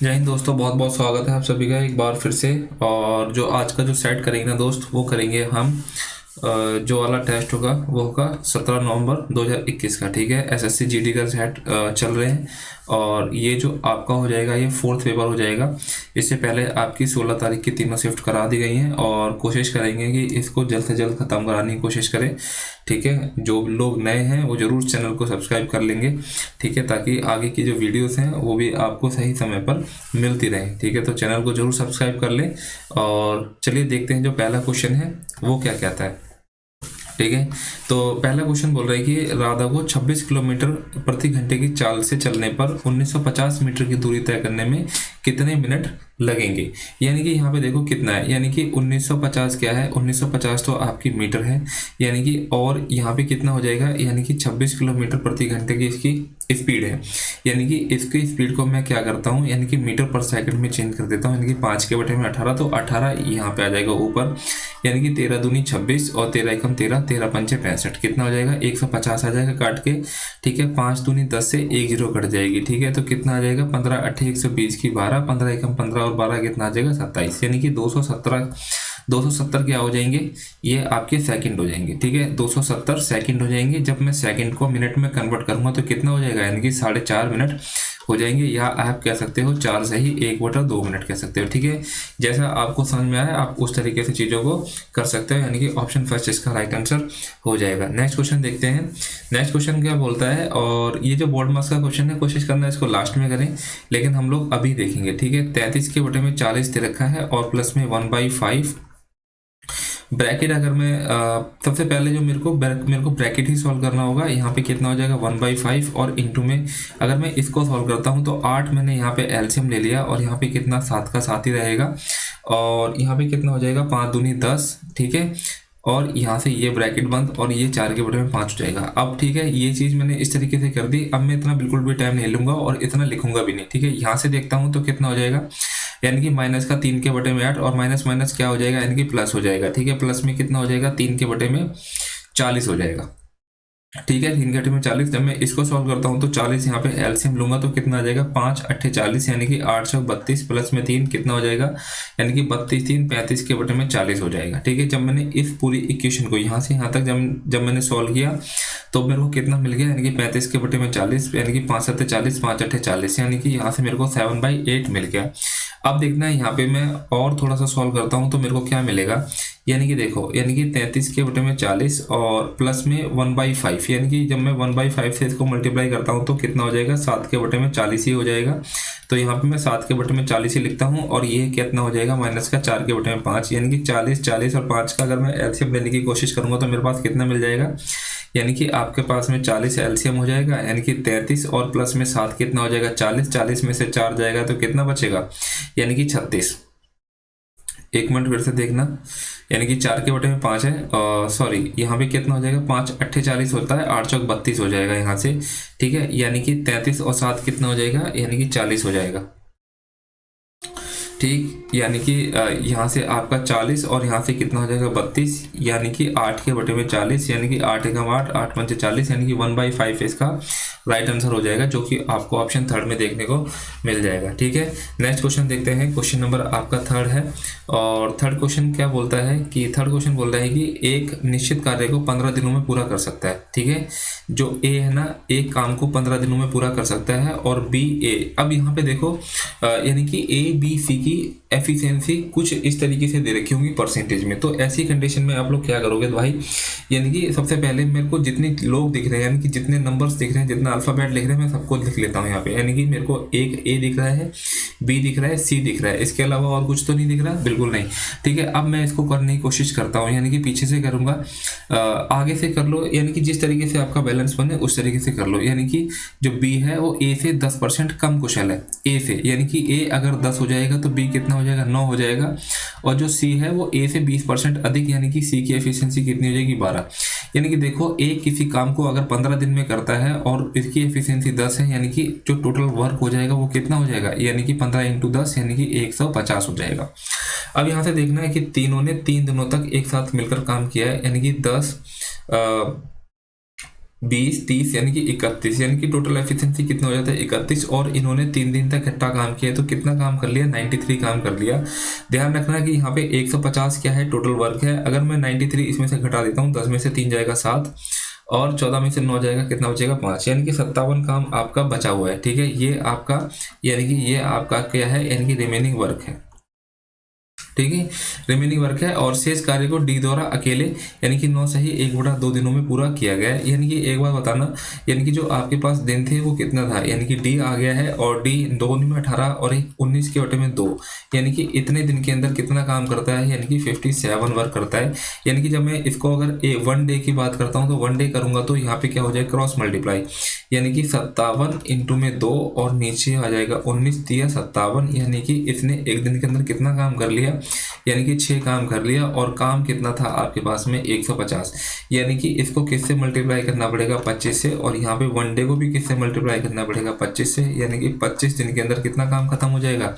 जय हिंद दोस्तों, बहुत बहुत स्वागत है आप सभी का एक बार फिर से। और जो आज का जो सेट करेंगे ना दोस्त, वो करेंगे हम जो वाला टेस्ट होगा वो होगा 17 नवंबर 2021 का। ठीक है, एसएससी जीडी का सेट चल रहे हैं और ये जो आपका हो जाएगा ये फोर्थ पेपर हो जाएगा। इससे पहले आपकी 16 तारीख की तीनों शिफ्ट करा दी गई हैं और कोशिश करेंगे कि इसको जल्द से जल्द ख़त्म कराने की कोशिश करें। ठीक है, जो लोग नए हैं वो ज़रूर चैनल को सब्सक्राइब कर लेंगे। ठीक है, ताकि आगे की जो वीडियोस हैं वो भी आपको सही समय पर मिलती रहे। ठीक है, तो चैनल को जरूर सब्सक्राइब कर लें। और चलिए देखते हैं जो पहला क्वेश्चन है वो क्या कहता है। ठीक है, तो पहला क्वेश्चन बोल रहा है कि राधा को 26 किलोमीटर प्रति घंटे की चाल से चलने पर 1950 मीटर की दूरी तय करने में कितने मिनट लगेंगे। यानी कि यहाँ पे देखो कितना है, यानी कि 1950 क्या है, 1950 तो आपकी मीटर है। यानी कि और यहाँ पे कितना हो जाएगा, यानी कि 26 किलोमीटर प्रति घंटे की इसकी स्पीड है। यानी कि इसकी स्पीड को मैं क्या करता हूँ, यानी कि मीटर पर सेकंड में चेंज कर देता हूँ। यानी कि 5 के बटे में 18, तो 18 यहाँ पे आ जाएगा ऊपर। यानी कि 13 दूनी 26 और 13 एकम 13, 13 पंचे 65, कितना हो जाएगा 150 आ जाएगा काट के। ठीक है, 5 दूनी 10 से 1 जीरो कट जाएगी। ठीक है, तो कितना आ जाएगा 15 8 120 की 12, 15 एकम 15 और 12 कितना आ जाएगा 27। यानी कि 270 क्या हो जाएंगे, ये आपके सेकंड हो जाएंगे। ठीक है, 270 सेकंड हो जाएंगे। जब मैं सेकंड को मिनट में कन्वर्ट करूंगा तो कितना हो जाएगा, यानी कि 4.5 मिनट हो जाएंगे। या आप कह सकते हो 4 से ही 1/2 मिनट कह सकते हो। ठीक है, जैसा आपको समझ में आया आप उस तरीके से चीज़ों को कर सकते हो। यानी कि ऑप्शन फर्स्ट इसका राइट आंसर हो जाएगा। नेक्स्ट क्वेश्चन देखते हैं। नेक्स्ट क्वेश्चन क्या बोलता है, और ये जो बोर्ड मार्क्स का क्वेश्चन है कोशिश करना है इसको लास्ट में करें, लेकिन हम लोग अभी देखेंगे। ठीक है, 33 के बटे में 40 दे रखा है और प्लस में 1/5 ब्रैकेट। अगर मैं सबसे पहले जो मेरे को ब्रैकेट ही सॉल्व करना होगा। यहाँ पे कितना हो जाएगा 1/5 और इंटू में अगर मैं इसको सॉल्व करता हूँ तो 8 मैंने यहाँ पे एलसीएम ले लिया और यहाँ पे कितना 7 का 7 ही रहेगा। और यहाँ पे कितना हो जाएगा 5 दूनी 10। ठीक है, और यहाँ से ये ब्रैकेट बंद और ये 4 के बटे में 5 हो जाएगा। अब ठीक है, ये चीज़ मैंने इस तरीके से कर दी। अब मैं इतना बिल्कुल भी टाइम नहीं लूँगा और इतना लिखूंगा भी नहीं। ठीक है, यहाँ से देखता हूँ तो कितना हो जाएगा, यानी कि माइनस का 3 के बटे में 8 और माइनस माइनस क्या हो जाएगा, यानी कि प्लस हो जाएगा। ठीक है, प्लस में कितना हो जाएगा 3 के बटे में 40 हो जाएगा। ठीक है, 3 के बटे में 40। जब मैं इसको सॉल्व करता हूँ तो 40 यहाँ पे एलसीएम लूंगा तो कितना आ जाएगा 5 8 40, यानी कि 8 चौक 32 प्लस में 3 कितना हो जाएगा, यानी कि 32 3 35 के बटे में 40 हो जाएगा। ठीक है, जब मैंने इस पूरी इक्वेशन को यहाँ से यहाँ तक जब मैंने सॉल्व किया तो मेरे को कितना मिल गया, यानी कि 35 के बटे में 40, यानी कि 5 7 40 5 8 40, यानी कि यहाँ से मेरे को 7/8 मिल गया। अब देखना है यहाँ पे मैं और थोड़ा सा सॉल्व करता हूँ तो मेरे को क्या मिलेगा, यानी कि देखो, यानी कि 33 के बटे में 40 और प्लस में 1/5, यानी कि जब मैं 1/5 से इसको मल्टीप्लाई करता हूँ तो कितना हो जाएगा 7 के बटे में 40 ही हो जाएगा। तो यहाँ पे मैं 7 के बटे में 40 ही लिखता हूँ और ये कितना हो जाएगा माइनस का 4 के बटे में 5, यानी कि 40 40 और 5 का अगर मैं एलसीएम लेने की कोशिश करूँगा तो मेरे पास कितना मिल जाएगा, यानी कि आपके पास में 40 एलसीएम हो जाएगा, यानी कि 33 और प्लस में 7 कितना हो जाएगा 40, 40 में से 4 जाएगा तो कितना बचेगा, यानी कि 36। एक मिनट फिर से देखना, यानी कि 4 के बटे में 5 है, सॉरी यहाँ पे कितना हो जाएगा 5 8 40 होता है, 8 चौक 32 हो जाएगा यहाँ से। ठीक है, यानी कि 33 और 7 कितना हो जाएगा, यानी कि 40 हो जाएगा। ठीक, यानी कि यहाँ से आपका 40 और यहाँ से कितना हो जाएगा 32, यानी कि 8 के बटे में 40, यानी कि 8 एकम 8 8 पंचे 40, यानी कि 1/5 इसका राइट आंसर हो जाएगा, जो कि आपको ऑप्शन थर्ड में देखने को मिल जाएगा। ठीक है, नेक्स्ट क्वेश्चन देखते हैं। क्वेश्चन नंबर आपका थर्ड है और थर्ड क्वेश्चन क्या बोलता है कि थर्ड क्वेश्चन बोल रहा है कि एक निश्चित कार्य को 15 दिनों में पूरा कर सकता है। ठीक है, जो ए है ना, एक काम को 15 दिनों में पूरा कर सकता है और बी ए। अब यहाँ पे देखो यानी कि ए बी सी की एफिशिएंसी कुछ इस तरीके से दे रखी होंगी परसेंटेज में। तो ऐसी कंडीशन में आप लोग क्या करोगे तो भाई, यानी कि सबसे पहले मेरे को जितने लोग दिख रहे हैं, यानी कि जितने नंबर्स दिख रहे हैं, जितना अल्फाबेट लिख रहे हैं, मैं सबको लिख लेता हूँ यहाँ पे। यानी कि मेरे को एक ए दिख रहा है, बी दिख रहा है, सी दिख रहा है, इसके अलावा और कुछ तो नहीं दिख रहा, बिल्कुल नहीं। ठीक है, अब मैं इसको करने की कोशिश करता हूँ, यानी कि पीछे से करूँगा, आगे से कर लो, यानी कि जिस तरीके से आपका बैलेंस बने उस तरीके से कर लो। यानी कि जो बी है वो ए से 10% कम कुशल है ए से, यानी कि ए अगर 10 हो जाएगा तो बी कितना हो जाएगा 9 हो जाएगा। और जो सी है वो ए से 20% अधिक, यानी कि सी की एफिशिएंसी कितनी हो जाएगी 12। यानी कि देखो, ए किसी काम को अगर 15 दिन में करता है और इसकी एफिशिएंसी 10 है, यानी कि जो टोटल वर्क हो जाएगा वो कितना हो जाएगा, यानी कि 15 × 10 यानी कि 150 हो जाएगा। अब यहाँ से देखना है कि तीनों ने 3 दिनों तक एक साथ मिलकर काम किया है, यानी कि 10 20 30 यानी कि 31, यानी कि टोटल एफिशिएंसी कितना हो जाता है 31, और इन्होंने 3 दिन तक इकट्ठा काम किया तो कितना काम कर लिया 93 काम कर लिया। ध्यान रखना कि यहाँ पे 150 क्या है टोटल वर्क है। अगर मैं 93 इसमें से घटा देता हूँ, 10 में से 3 जाएगा 7 और 14 में से 9 जाएगा, कितना बचेगा 5, यानी कि 57 काम आपका बचा हुआ है। ठीक है, ये आपका यानी कि ये आपका क्या है, यानी कि रिमेनिंग वर्क है। ठीक है, रिमेनिंग वर्क है और शेष कार्य को डी द्वारा अकेले यानी कि 9 सही 1/2 दिनों में पूरा किया गया है। यानी कि एक बार बताना, यानी कि जो आपके पास दिन थे वो कितना था, यानी कि डी आ गया है और डी 2 में 18 और 19 के बटे में 2, यानी कि इतने दिन के अंदर कितना काम करता है, यानी कि 57 वर्क करता है। यानी कि जब मैं इसको अगर 1 डे की बात करता हूँ तो 1 डे करूंगा तो यहाँ पे क्या हो जाएगा क्रॉस मल्टीप्लाई, यानी कि 57 इंटू में 2 और नीचे आ जाएगा 19 दिया 57, यानी कि इसने एक दिन के अंदर कितना काम कर लिया, यानी कि 6 काम कर लिया। और काम कितना था आपके पास में 150, यानी कि इसको किससे मल्टीप्लाई करना पड़ेगा 25 से, और यहाँ पे 1 डे को भी किससे मल्टीप्लाई करना पड़ेगा 25 से, यानी कि 25 दिन के अंदर कितना काम खत्म हो जाएगा,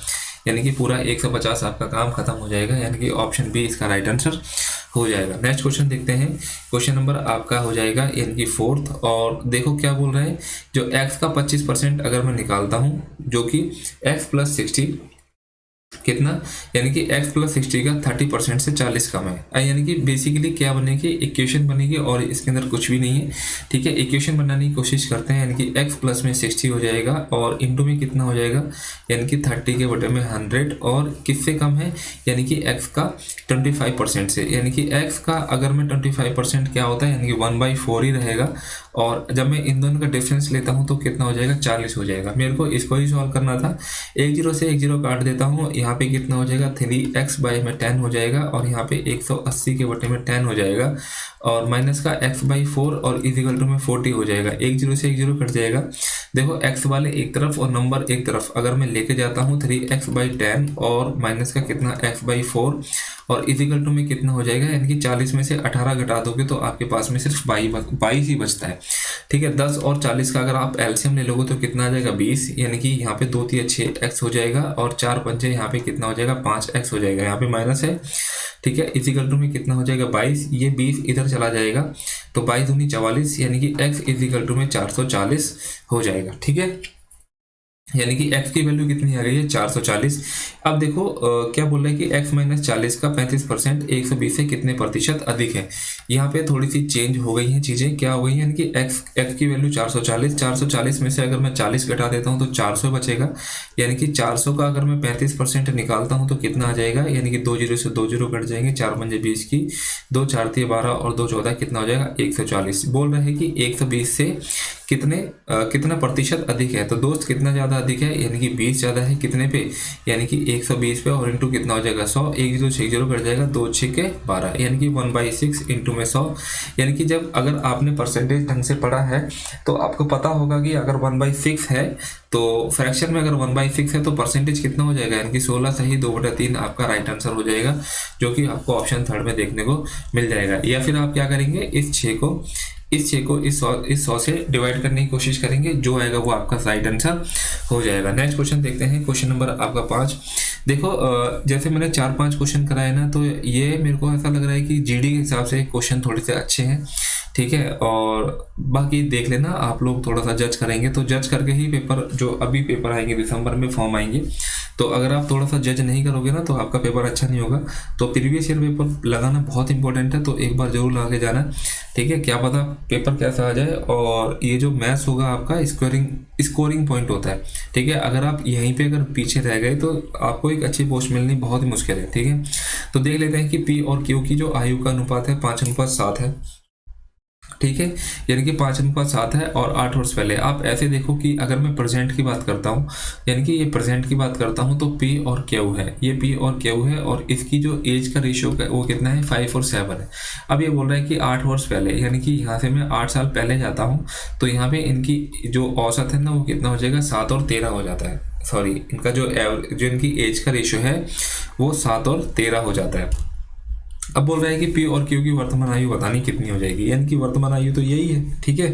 यानी कि पूरा 150 आपका काम खत्म हो जाएगा। यानी कि ऑप्शन बी इसका राइट आंसर हो जाएगा। नेक्स्ट क्वेश्चन देखते हैं, क्वेश्चन नंबर आपका हो जाएगा यानी कि 4th, और देखो क्या बोल रहे हैं, जो x का 25% अगर मैं निकालता हूँ जो कि x प्लस 60 कितना, यानी कि x प्लस 60 का 30% से 40 कम है। यानी कि बेसिकली क्या बनेगी, इक्वेशन बनेगी और इसके अंदर कुछ भी नहीं है। ठीक है, इक्वेशन बनाने की कोशिश करते हैं, यानी कि x प्लस में 60 हो जाएगा और इंटू में कितना हो जाएगा, यानी कि 30 के बटे में 100, और किससे कम है, यानी कि x का 25% से, यानी कि x का अगर मैं 25% क्या होता है, यानी कि 1/4 ही रहेगा, और जब मैं इन दोनों का डिफरेंस लेता हूँ तो कितना हो जाएगा 40 हो जाएगा। मेरे को इसको ही सॉल्व करना था, एक जीरो से एक जीरो काट देता हूँ, यहाँ पे कितना हो जाएगा 3x बाई में 10 हो जाएगा, और यहाँ पे 180 के बटे में 10 हो जाएगा, और माइनस का x/4 और इजिकल टू में 40 हो जाएगा। एक जीरो से एक जीरो कट जाएगा। देखो x वाले एक तरफ और नंबर एक तरफ अगर मैं लेके जाता हूँ 3x/10 और माइनस का कितना x/4 और इजिकल टू में कितना हो जाएगा, यानी कि 40 में से 18 घटा दोगे तो आपके पास में सिर्फ 22 ही बचता है। ठीक है, 10 और 40 का अगर आप एलसीएम ले लोगे तो कितना आ जाएगा 20, यानी कि यहाँ पे 2 3 6x हो जाएगा, और 4 पंचे यहाँ पे कितना हो जाएगा 5x हो जाएगा, यहाँ पे माइनस है। ठीक है, इजिकल टू में कितना हो जाएगा 22, ये 20 इधर चला जाएगा तो 22 दूनी 44, यानी कि x इजिकल टू में 440 हो जाएगा। ठीक है, यानी कि x की वैल्यू कितनी आ गई है 440। अब देखो क्या बोल रहा है कि x माइनस 40 का 35% 120 से कितने प्रतिशत अधिक है। यहाँ पे थोड़ी सी चेंज हो गई हैं चीज़ें, क्या हो गई हैं, यानी कि x की वैल्यू 440 में से अगर मैं 40 घटा देता हूँ तो 400 बचेगा, यानी कि 400 का अगर मैं 35% निकालता हूँ तो कितना आ जाएगा, यानी कि 2 जीरो से 2 जीरो कट जाएंगे, 4 पंजे 20 की, 2 4 3 12 और 2 14 कितना हो जाएगा 140। बोल रहे हैं कि 120 से कितना प्रतिशत अधिक है, तो दोस्त कितना ज़्यादा अधिक है, यानी कि 20 ज़्यादा है कितने पे, यानी कि 120 पे, और इंटू कितना हो जाएगा 100, 1 जीरो 6 जीरो कट जाएगा, 2 6 के 12, यानी कि 1/6 इंटू में 100। यानी कि जब अगर आपने परसेंटेज ढंग से पढ़ा है तो आपको पता होगा कि अगर 1/6 है तो फ्रैक्शन में अगर 1/6 है तो परसेंटेज कितना हो जाएगा, यानी कि 16 सही 2/3 आपका राइट आंसर हो जाएगा, जो कि आपको ऑप्शन 3 में देखने को मिल जाएगा। या फिर आप क्या करेंगे, इस 6 को इस 100 से डिवाइड करने की कोशिश करेंगे, जो आएगा वो आपका राइट आंसर हो जाएगा। नेक्स्ट क्वेश्चन देखते हैं, क्वेश्चन नंबर आपका 5। देखो जैसे मैंने 4-5 क्वेश्चन कराए ना, तो ये मेरे को ऐसा लग रहा है कि जीडी के हिसाब से क्वेश्चन थोड़े से अच्छे हैं। ठीक है, और बाकी देख लेना, आप लोग थोड़ा सा जज करेंगे तो जज करके ही पेपर, जो अभी पेपर आएंगे दिसंबर में फॉर्म आएंगे, तो अगर आप थोड़ा सा जज नहीं करोगे ना तो आपका पेपर अच्छा नहीं होगा। तो प्रीवियस ईयर पेपर लगाना बहुत इंपॉर्टेंट है, तो एक बार जरूर लगा के जाना। ठीक है, क्या पता पेपर कैसा आ जाए। और ये जो मैथ्स होगा आपका स्कोरिंग पॉइंट होता है। ठीक है, अगर आप यहीं पे अगर पीछे रह गए तो आपको एक अच्छी पोस्ट मिलनी बहुत ही मुश्किल है। ठीक है, तो देख लेते हैं कि पी और क्यू की जो आयु का अनुपात है 5:7 है। ठीक है, यानी कि 5:7 है और 8 वर्ष पहले। आप ऐसे देखो कि अगर मैं प्रेजेंट की बात करता हूँ, यानी कि ये प्रेजेंट की बात करता हूँ तो पी और क्यू है, ये पी और क्यू है, और इसकी जो एज का रेशियो वो कितना है 5 और 7 है। अब ये बोल रहा है कि 8 वर्ष पहले, यानी कि यहाँ से मैं 8 साल पहले जाता हूँ तो यहाँ पे इनकी जो औसत है ना वो कितना हो जाएगा 7 और 13 हो जाता है। सॉरी, इनका जो इनकी एज का रेशियो है वो 7 और 13 हो जाता है। अब बोल रहे हैं कि पी और क्यू की वर्तमान आयु बतानी कितनी हो जाएगी, यानी कि वर्तमान आयु तो यही है। ठीक है,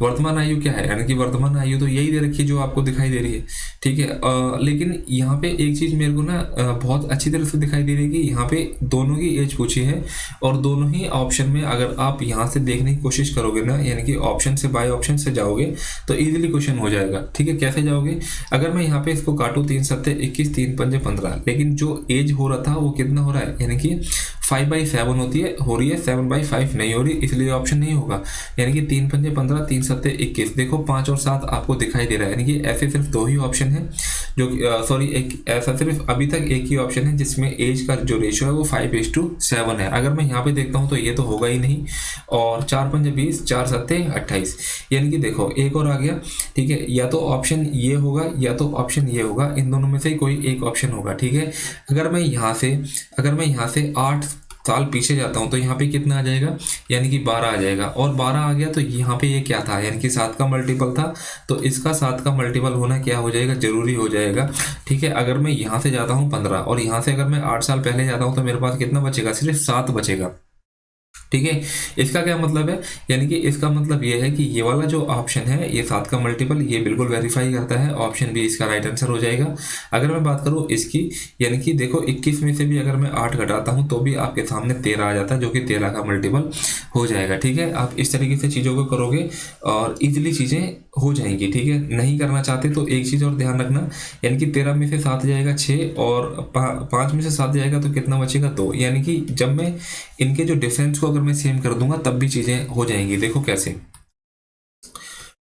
वर्तमान आयु क्या है, यानी कि वर्तमान आयु तो यही दे रखी है जो आपको दिखाई दे रही है, ठीक है। लेकिन यहाँ पे एक चीज़ मेरे को ना बहुत अच्छी तरह से दिखाई दे रही है कि यहाँ पे दोनों की एज पूछी है, और दोनों ही ऑप्शन में अगर आप यहाँ से देखने की कोशिश करोगे ना, यानी कि ऑप्शन से बाय ऑप्शन से जाओगे तो इजीली क्वेश्चन हो जाएगा, ठीक है। कैसे जाओगे, अगर मैं यहाँ पे इसको काटूँ 3 सत्ते 21, 3 पंजे 15, लेकिन जो एज हो रहा था वो कितना हो रहा है, यानी कि 5/7 होती है, हो रही है, 7/5 नहीं हो रही, इसलिए ऑप्शन नहीं होगा। यानी कि 3 पंजे 15, 3 सत्ते 21, देखो 5 और 7 आपको दिखाई दे रहा है, यानी कि ऐसे सिर्फ 2 ही ऑप्शन है जो सॉरी एक ऐसा सिर्फ अभी तक एक ही ऑप्शन है जिसमें एज का जो रेशियो है वो 5:7 है। अगर मैं यहाँ पे देखता हूँ तो ये तो होगा ही नहीं, और 4 पंजे 20, 4 सत्ते 28, यानी कि देखो एक और आ गया, ठीक है। या तो ऑप्शन ये होगा या तो ऑप्शन ये होगा, इन दोनों में से कोई एक ऑप्शन होगा, ठीक है। अगर मैं यहाँ से 8 साल पीछे जाता हूँ तो यहाँ पे कितना आ जाएगा, यानी कि 12 आ जाएगा, और 12 आ गया तो यहाँ पे ये क्या था, यानी कि 7 का मल्टीपल था, तो इसका 7 का मल्टीपल होना क्या हो जाएगा, जरूरी हो जाएगा, ठीक है। अगर मैं यहाँ से जाता हूँ 15, और यहाँ से अगर मैं 8 साल पहले जाता हूँ तो मेरे पास कितना बचेगा, सिर्फ 7 बचेगा, ठीक है। इसका क्या मतलब है, यानी कि इसका मतलब ये है कि ये वाला जो ऑप्शन है ये 7 का मल्टीपल ये बिल्कुल वेरीफाई करता है, ऑप्शन बी इसका राइट आंसर हो जाएगा। अगर मैं बात करूँ इसकी, यानी कि देखो 21 में से भी अगर मैं 8 घटाता हूँ तो भी आपके सामने 13 आ जाता है, जो कि 13 का मल्टीपल हो जाएगा, ठीक है। आप इस तरीके से चीज़ों को करोगे और इजीली चीज़ें हो जाएंगी, ठीक है। नहीं करना चाहते तो एक चीज़ और ध्यान रखना, यानी कि 13 में से 7 जाएगा 6, और 5 में से 7 जाएगा तो कितना बचेगा 2, यानी कि जब मैं इनके जो डिफरेंस को अगर मैं सेम कर दूंगा तब भी चीज़ें हो जाएंगी। देखो कैसे,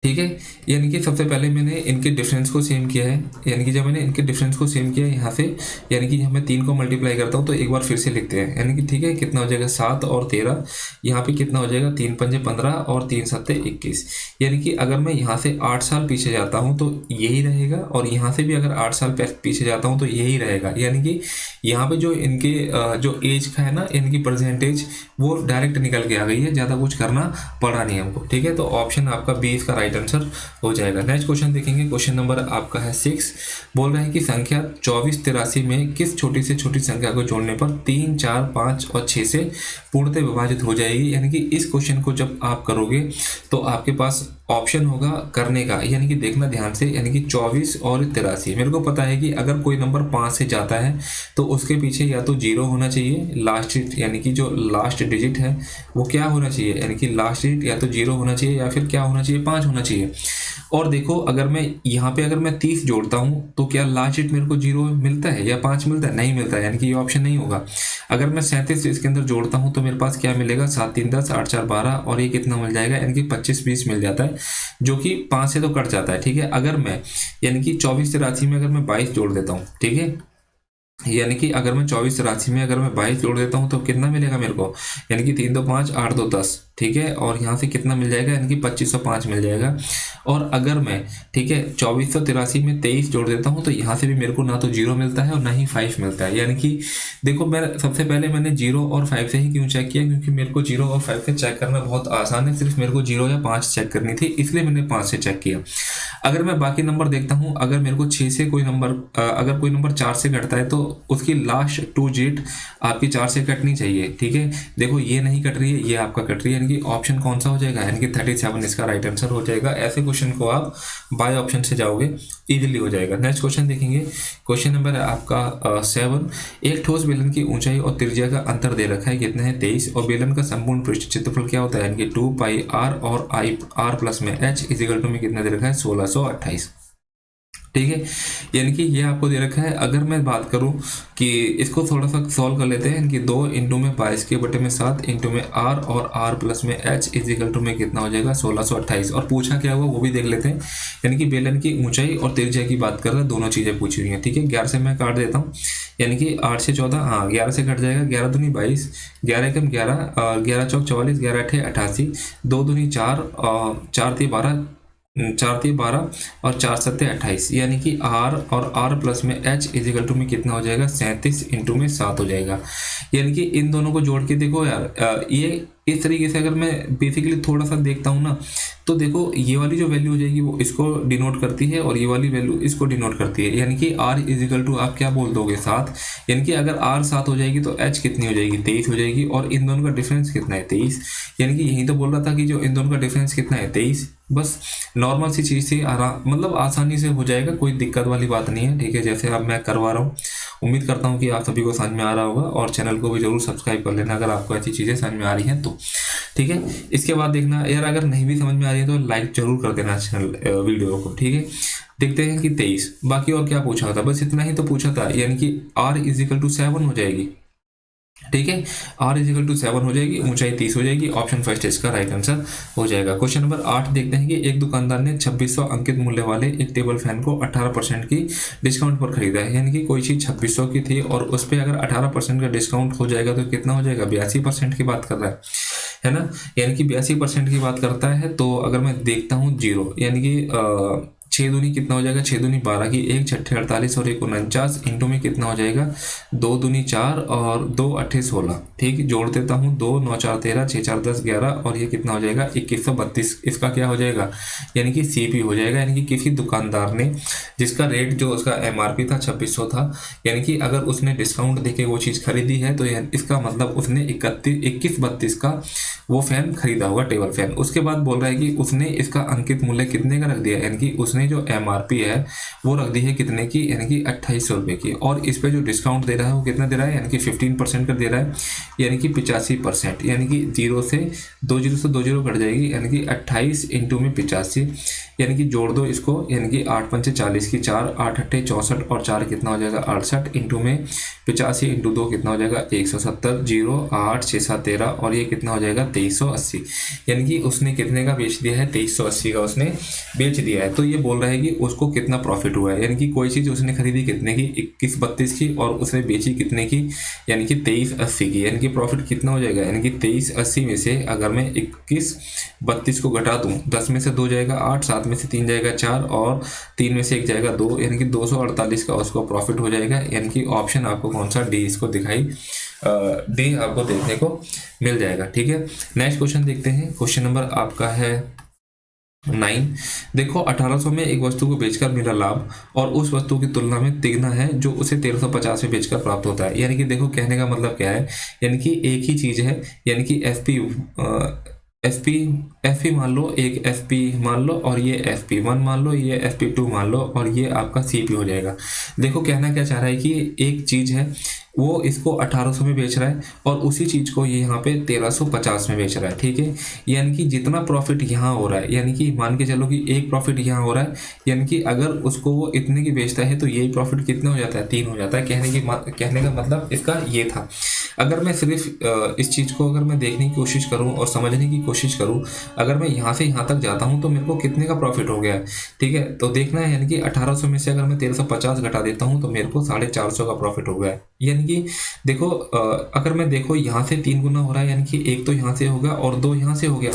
ठीक है। यानी कि सबसे पहले मैंने इनके डिफरेंस को सेम किया है, यानी कि जब मैंने इनके डिफरेंस को सेम किया है यहाँ से, यानी कि जब मैं 3 को मल्टीप्लाई करता हूँ तो एक बार फिर से लिखते हैं, यानी कि ठीक है, कितना हो जाएगा 7 और 13, यहाँ पे कितना हो जाएगा 3 पंजे 15 और 3 सत्ते 21, यानी कि अगर मैं यहाँ से 8 साल पीछे जाता हूँ तो यही रहेगा, और यहाँ से भी अगर 8 साल पीछे जाता हूँ तो यही रहेगा, यानी कि यहाँ पे जो इनके जो एज का है ना, इनकी परसेंटेज वो डायरेक्ट निकल के आ गई है, ज़्यादा कुछ करना पड़ा नहीं हमको, ठीक है। तो ऑप्शन आपका बी इसका राइट आंसर हो जाएगा। नेक्स्ट क्वेश्चन देखेंगे, क्वेश्चन नंबर आपका है 6, बोल रहा है कि संख्या 2483 में किस छोटी से छोटी संख्या को जोड़ने पर 3, 4, 5 और 6 से पूर्णतः विभाजित हो जाएगी। यानी कि इस क्वेश्चन को जब आप करोगे तो आपके पास ऑप्शन होगा करने का, यानी कि देखना ध्यान से, यानी कि 24 और 83। मेरे को पता है कि अगर कोई नंबर 5 से जाता है तो उसके पीछे या तो 0 होना चाहिए लास्ट, यानी कि जो लास्ट डिजिट है वो क्या होना चाहिए, यानी कि लास्ट डिजिट या तो 0 होना चाहिए या फिर क्या होना चाहिए, 5 होना चाहिए। और देखो अगर मैं यहाँ पे अगर मैं 30 जोड़ता हूँ तो क्या लास्ट डिजिट मेरे को 0 मिलता है या 5 मिलता है, नहीं मिलता है, यानी कि ये ऑप्शन नहीं होगा। अगर मैं 37 इसके अंदर जोड़ता हूँ तो मेरे पास क्या मिलेगा, 7 3 10, 8 4 12, और ये कितना मिल जाएगा, यानी कि 25 20 मिल जाता है, जो कि 5 से तो कट जाता है, ठीक है। अगर मैं यानी कि 24 83 में अगर मैं 22 जोड़ देता हूँ, ठीक है, यानी कि अगर मैं 24 83 में अगर मैं 22 जोड़ देता हूँ तो कितना मिलेगा मेरे को, यानी कि 3 2 5 8 2 10, ठीक है। और यहाँ से कितना मिल जाएगा, यानी कि 2505 मिल जाएगा। और अगर मैं, ठीक है, 2483 में 23 जोड़ देता हूँ तो यहाँ से भी मेरे को ना तो 0 मिलता है और ना ही 5 मिलता है। यानी कि देखो मैं सबसे पहले मैंने 0 और 5 से ही क्यों चेक किया, क्योंकि मेरे को 0 और 5 से चेक करना बहुत आसान है, सिर्फ मेरे को 0 या 5 चेक करनी थी, इसलिए मैंने 5 से चेक किया। अगर मैं बाकी नंबर देखता हूँ, अगर मेरे को 6 से कोई नंबर अगर कोई नंबर 4 से घटता है तो उसकी लास्ट 2 डिजिट आपकी 4 से कटनी चाहिए, ठीक है। देखो ये नहीं कट रही है, ये आपका कट रही है, यानी कि ऑप्शन कौन सा हो जाएगा, यानी कि 37 इसका राइट आंसर हो जाएगा। ऐसे क्वेश्चन को आप बाय ऑप्शन से जाओगे इजीली हो जाएगा। नेक्स्ट क्वेश्चन देखेंगे, क्वेश्चन नंबर है आपका 7, एक ठोस बेलन की ऊंचाई और त्रिज्या का अंतर दे रखा है, कितना है 23, और बेलन का संपूर्ण पृष्ठ क्षेत्रफल क्या होता है, यानी कि 2 पाई आर और आई आर प्लस में एच इजिकल टू में कितना दे रखा है 1628, ठीक है। यानी कि ये आपको दे रखा है। अगर मैं बात करूं कि इसको थोड़ा सा सॉल्व कर लेते हैं कि 2 इंटू में 22 के बटे में 7 इंटू में आर और आर प्लस में एच इजिकल टू में कितना हो जाएगा 1628, और पूछा क्या हुआ वो भी देख लेते हैं। यानी कि बेलन की ऊंचाई और त्रिज्या की बात कर रहा है, दोनों चीज़ें पूछी हुई हैं, ठीक है। 11 से मैं काट देता हूँ, यानी कि 8 से 14, हाँ 11 से कट जाएगा, 11 दूनी 22, 11 एकम 11, 11 चौक 44, 11 अठे 88, 2 दूनी 4, 4 3 12, 4 3 12 और 4 7 28, यानी कि आर और आर प्लस में एच इजिकल टू में कितना हो जाएगा 37 इंटू में 7 हो जाएगा। यानी कि इन दोनों को जोड़ के देखो यार, ये इस तरीके से अगर मैं बेसिकली थोड़ा सा देखता हूँ ना, तो देखो ये वाली जो वैल्यू हो जाएगी वो इसको डिनोट करती है और ये वाली वैल्यू इसको डिनोट करती है। यानी कि r इजिकल टू आप क्या बोल दोगे 7, यानी कि अगर r 7 हो जाएगी तो h कितनी हो जाएगी 23 हो जाएगी, और इन दोनों का डिफरेंस कितना है 23, यानी कि यही तो बोल रहा था कि जो इन दोनों का डिफरेंस कितना है 23, बस नॉर्मल सी चीज़ थी, आराम मतलब आसानी से हो जाएगा, कोई दिक्कत वाली बात नहीं है, ठीक है। जैसे अब मैं करवा रहा हूँ, उम्मीद करता हूँ कि आप सभी को समझ में आ रहा होगा, और चैनल को भी जरूर सब्सक्राइब कर लेना अगर आपको ऐसी चीज़ें समझ में आ रही हैं तो, ठीक है। इसके बाद देखना यार, अगर नहीं भी समझ में आ रही है तो लाइक जरूर कर देना चैनल वीडियो को, ठीक है। देखते हैं कि 23, बाकी और क्या पूछा था, बस इतना ही तो पूछा था, यानी कि r इजिकल टू 7 हो जाएगी, ठीक है। r इजिकल टू 7 हो जाएगी, ऊंचाई 30 हो जाएगी, ऑप्शन फर्स्ट इसका राइट आंसर हो जाएगा। क्वेश्चन नंबर 8 देखते हैं कि एक दुकानदार ने 2600 अंकित मूल्य वाले एक टेबल फैन को 18% की डिस्काउंट पर खरीदा है, यानी कि कोई चीज 2600 की थी और उस पर अगर 18% का डिस्काउंट हो जाएगा तो कितना हो जाएगा, 82% की बात कर रहा है ना, यानी कि 82% की बात करता है। तो अगर मैं देखता हूँ 0, यानी कि 6 दूनी कितना हो जाएगा, 6 दूनी 12 की 1 छठे 48 और 1 49, इंटू में कितना हो जाएगा, 2 दूनी 4 और 2 अट्ठे 16, ठीक। जोड़ देता हूँ, 2 9 4 13, 6 4 10 11 और ये कितना हो जाएगा 2132, इसका क्या हो जाएगा, यानी कि सीपी हो जाएगा। यानी कि किसी दुकानदार ने जिसका रेट जो उसका एमआरपी था 2600 था, यानी कि अगर उसने डिस्काउंट देके वो चीज़ खरीदी है तो इसका मतलब उसने 2132 का वो फैन खरीदा होगा, टेबल फैन। उसके बाद बोल रहा है कि उसने इसका अंकित मूल्य कितने का रख दिया, यानी कि उसने जो एमआरपी है वो रख दी है कितने की, यानी कि 2800 रुपये की, और इस पे जो डिस्काउंट दे रहा है वो कितना दे रहा है, यानी कि 15% का दे रहा है, यानी कि 85%, यानी कि 0 से 2 जीरो कट जाएगी, यानी कि 28 इंटू में 85, यानी कि जोड़ दो इसको, यानी कि 8 पंचे 40 की 4, 8 अट्ठे 64 और 4 कितना हो जाएगा 68, इंटू में 85 इंटू 2 कितना हो जाएगा 170, 0 8 6 7 13 और ये कितना हो जाएगा 2380, यानी कि उसने कितने का बेच दिया है, 2380 का उसने बेच दिया है। तो ये बोल रहा है कि उसको कितना प्रॉफिट हुआ है, यानी कि कोई चीज़ उसने खरीदी कितने की, 2132 की, और उसने बेची कितने की, यानी कि 2380 की, यानी कि प्रॉफिट कितना हो जाएगा, यानी कि 2380 में से अगर मैं 2132 को घटा दूं, 10 में से 2 जाएगा 8, 7 में से 3 जाएगा 4 और 3 में से 1 जाएगा 2, यानी कि 248 का उसको प्रॉफिट हो जाएगा। यानी कि ऑप्शन आपको कौन सा, डी इसको दिखाई डी आपको देखने को मिल जाएगा, ठीक है। नेक्स्ट क्वेश्चन देखते हैं, क्वेश्चन नंबर आपका है 9। देखो 1800 में एक वस्तु को बेचकर मिला लाभ और उस वस्तु की तुलना में तिगना है जो उसे 1350 में बेचकर प्राप्त होता है। यानी कि देखो कहने का मतलब क्या है, यानी कि एक ही चीज है, यानी कि एफ पी मान लो, एक एफ पी मान लो और ये FP1 मान लो, ये FP2 मान लो और ये आपका CP हो जाएगा। देखो कहना क्या चाह रहा है कि एक चीज है वो इसको 1800 में बेच रहा है और उसी चीज को ये यहाँ पे 1350 में बेच रहा है, ठीक है। यानी कि जितना प्रॉफिट यहाँ हो रहा है, यानी कि मान के चलो कि एक प्रॉफिट यहाँ हो रहा है, यानी कि अगर उसको वो इतने की बेचता है तो यही प्रॉफिट कितना हो जाता है, 3 हो जाता है। कहने का मतलब इसका ये था। अगर मैं सिर्फ इस चीज को अगर मैं देखने की कोशिश करूं और समझने की कोशिश करूं, अगर मैं यहाँ से यहाँ तक जाता हूं तो मेरे को कितने का प्रॉफिट हो गया है, ठीक है। तो देखना है, यानी कि 1800 में से अगर मैं 1350 घटा देता हूं तो मेरे को 450 का प्रॉफिट हो गया है। यानी कि देखो अगर मैं देखो यहाँ से 3 गुना हो रहा है, यानी कि एक तो यहाँ से हो गया और 2 यहाँ से हो गया,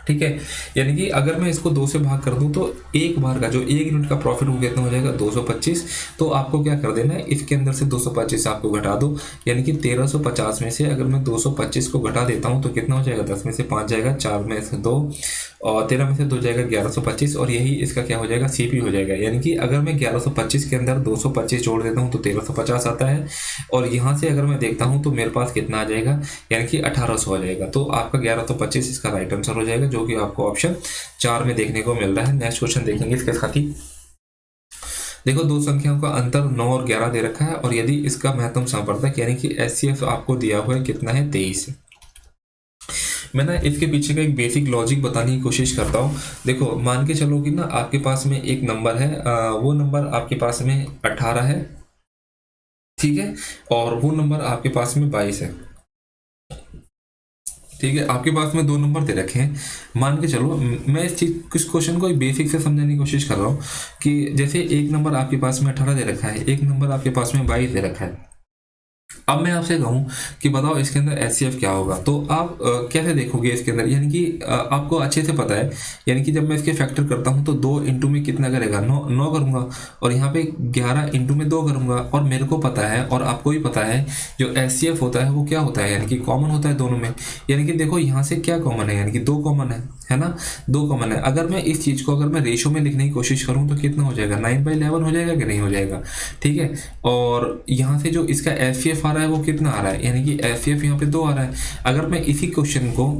ठीक है। यानी कि अगर मैं इसको 2 से भाग कर दूं तो एक बार का जो 1 यूनिट का प्रॉफिट हो कितना हो जाएगा 225। तो आपको क्या कर देना है, इसके अंदर से 225 आपको घटा दो, यानी कि 1350 में से अगर मैं 225 को घटा देता हूं तो कितना हो जाएगा, 10 में से 5 जाएगा, 4 में से 2 और 13 में से 2 जाएगा 1125 और यही इसका क्या हो जाएगा, CP हो जाएगा। यानी कि अगर मैं 1125 के अंदर 225 जोड़ देता हूँ तो 1350 आता है और यहाँ से अगर मैं देखता हूँ तो मेरे पास कितना आ जाएगा, यानी कि 1800 हो जाएगा। तो आपका 1125 इसका राइट आंसर हो जाएगा, जो कि आपको ऑप्शन 4 में देखने को मिल रहा है। नेक्स्ट क्वेश्चन देखेंगे इसके साथ ही। देखो दो संख्याओं का अंतर 9 और 11 दे रखा है और यदि इसका महत्तम संपर्धक यानी कि HCF आपको दिया हुआ है कितना है, 23। मैं ना इसके पीछे का एक बेसिक लॉजिक बताने की कोशिश करता हूँ। देखो मान के चलो कि ना आपके पास में एक नंबर है, वो नंबर आपके पास में 18 है, ठीक है, और वो नंबर आपके पास में 22 है, ठीक है। आपके पास में 2 नंबर दे रखे हैं। मान के चलो मैं इस क्वेश्चन को बेसिक से समझाने की कोशिश कर रहा हूँ कि जैसे एक नंबर आपके पास में 18 दे रखा है, एक नंबर आपके पास में 22 दे रखा है। अब मैं आपसे कहूं कि बताओ इसके अंदर HCF क्या होगा, तो आप कैसे देखोगे इसके अंदर, यानी कि आपको अच्छे से पता है, यानी कि जब मैं इसके फैक्टर करता हूं तो 2 इंटू में कितना करेगा, 9 करूंगा और यहाँ पे 11 इंटू में 2 करूंगा और मेरे को पता है और आपको भी पता है जो HCF होता है वो क्या होता है, यानी कि कॉमन होता है दोनों में। यानी कि देखो यहाँ से क्या कॉमन है, यानी कि 2 कॉमन है, है ना, 2 कॉमन है। अगर मैं इस चीज़ को अगर मैं रेशो में लिखने की कोशिश करूँ तो कितना हो जाएगा, 9/11 हो जाएगा कि नहीं हो जाएगा, ठीक है। और यहाँ से जो इसका FCF आ रहा है वो कितना आ रहा है, यानी कि FCF यहाँ पे 2 आ रहा है। अगर मैं इसी क्वेश्चन को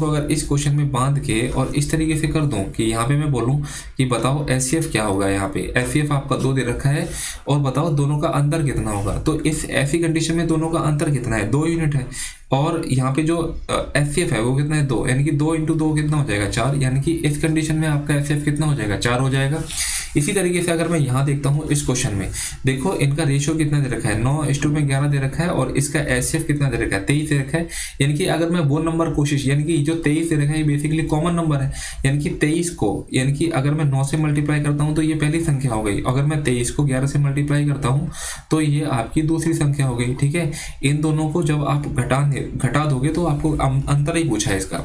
अगर इस क्वेश्चन में बांध के और इस तरीके से कर दूं कि यहाँ पे मैं बोलूँ कि बताओ HCF क्या होगा, यहाँ पे FCF आपका 2 दे रखा है और बताओ दोनों का अंतर कितना होगा, तो इस ऐसी कंडीशन में दोनों का अंतर कितना है, 2 यूनिट है। और यहाँ पे जो FCF है वो कितना है, 2, यानी कि 2 × 2 कितना हो जाएगा, 4, यानी कि इस कंडीशन में आपका FCF कितना हो जाएगा, 4 हो जाएगा। इसी तरीके से अगर मैं यहाँ देखता हूँ इस क्वेश्चन में, देखो इनका रेशियो कितना दे रखा है, 9:11 दे रखा है और इसका HCF कितना दे रखा है, 23 दे रखा है। यानी कि अगर मैं वो नंबर कोशिश, यानी कि जो 23 दे रखा है ये बेसिकली कॉमन नंबर है, यानी कि 23 को, यानी कि अगर मैं 9 से मल्टीप्लाई करता हूँ तो ये पहली संख्या हो गई, अगर मैं 23 को 11 से मल्टीप्लाई करता हूँ तो ये आपकी दूसरी संख्या हो गई, ठीक है। इन दोनों को जब आप घटा दोगे तो आपको अंतर ही पूछा है इसका,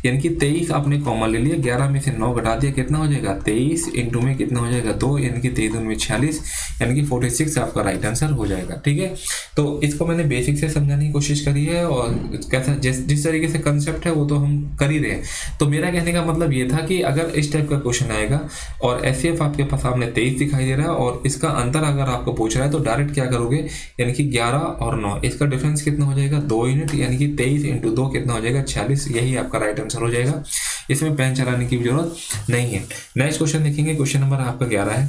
यानी कि 23 आपने कॉमन ले लिया, 11 में से 9 घटा दिया, कितना हो जाएगा 23 इंटू में कितना हो जाएगा 2, यानी कि 23 में 46, यानी कि 46 आपका राइट आंसर हो जाएगा, ठीक है। तो इसको मैंने बेसिक से समझाने की कोशिश करी है और कैसा जिस तरीके से कंसेप्ट है वो तो हम कर ही रहे हैं। तो मेरा कहने का मतलब ये था कि अगर इस टाइप का क्वेश्चन आएगा और FCF आपके पास सामने 23 दिखाई दे रहा है और इसका अंतर अगर आपको पूछ रहा है तो डायरेक्ट क्या करोगे, यानी कि 11 और 9 इसका डिफरेंस कितना हो जाएगा, 2 यूनिट, यानी कि 23 × 2 कितना हो जाएगा, 46, यही आपका राइट आंसर हो जाएगा। इसमें पेन चलाने की जरूरत नहीं है। नेक्स्ट क्वेश्चन देखेंगे, क्वेश्चन नंबर आपका 11 है,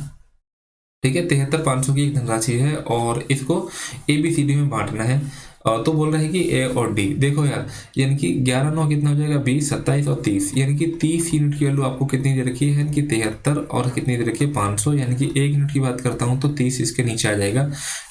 ठीक है। 73,500 की एक धनराशि है और इसको ABCD में बांटना है। तो बोल रहे हैं कि A और D, देखो यार, यानी कि 11 9 कितना हो जाएगा 20, 27 और 30, यानी कि 30 यूनिट की वैल्यू आपको कितनी दे रखी है, यानी कि 73 और कितनी दे रखी है 500, यानी कि 1 यूनिट की बात करता हूँ तो 30 इसके नीचे आ जाएगा।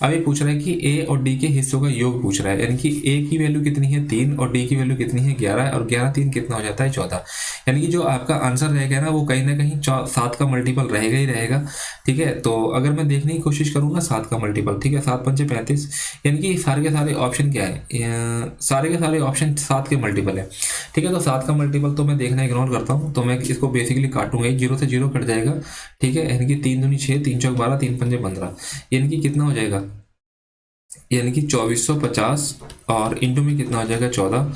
अब ये पूछ रहा है कि A और D के हिस्सों का योग पूछ रहा है, यानी कि A की वैल्यू कितनी है 3 और D की वैल्यू कितनी है 11, और 11 3 कितना हो जाता है 14, यानी कि जो आपका आंसर रहेगा ना वो कहीं ना कहीं 7 का मल्टीपल रहेगा ही रहेगा, ठीक है। तो अगर मैं देखने की कोशिश करूँगा 7 का मल्टीपल, ठीक है, 7 × 5 = 35, यानी कि सारे के सारे ऑप्शन क्या है, सारे के सारे ऑप्शन 7 के मल्टीपल है, ठीक है। तो 7 का मल्टीपल तो मैं देखना इग्नोर करता हूँ, तो मैं इसको बेसिकली काटूंगा, 0 से 0 कट जाएगा, ठीक है, यानी कि 3 दूनी 6, 3 चौक 12, 3 पंजे 15, यानी कि कितना हो जाएगा, यानी कि 2450 और इंटू में कितना हो जाएगा 14,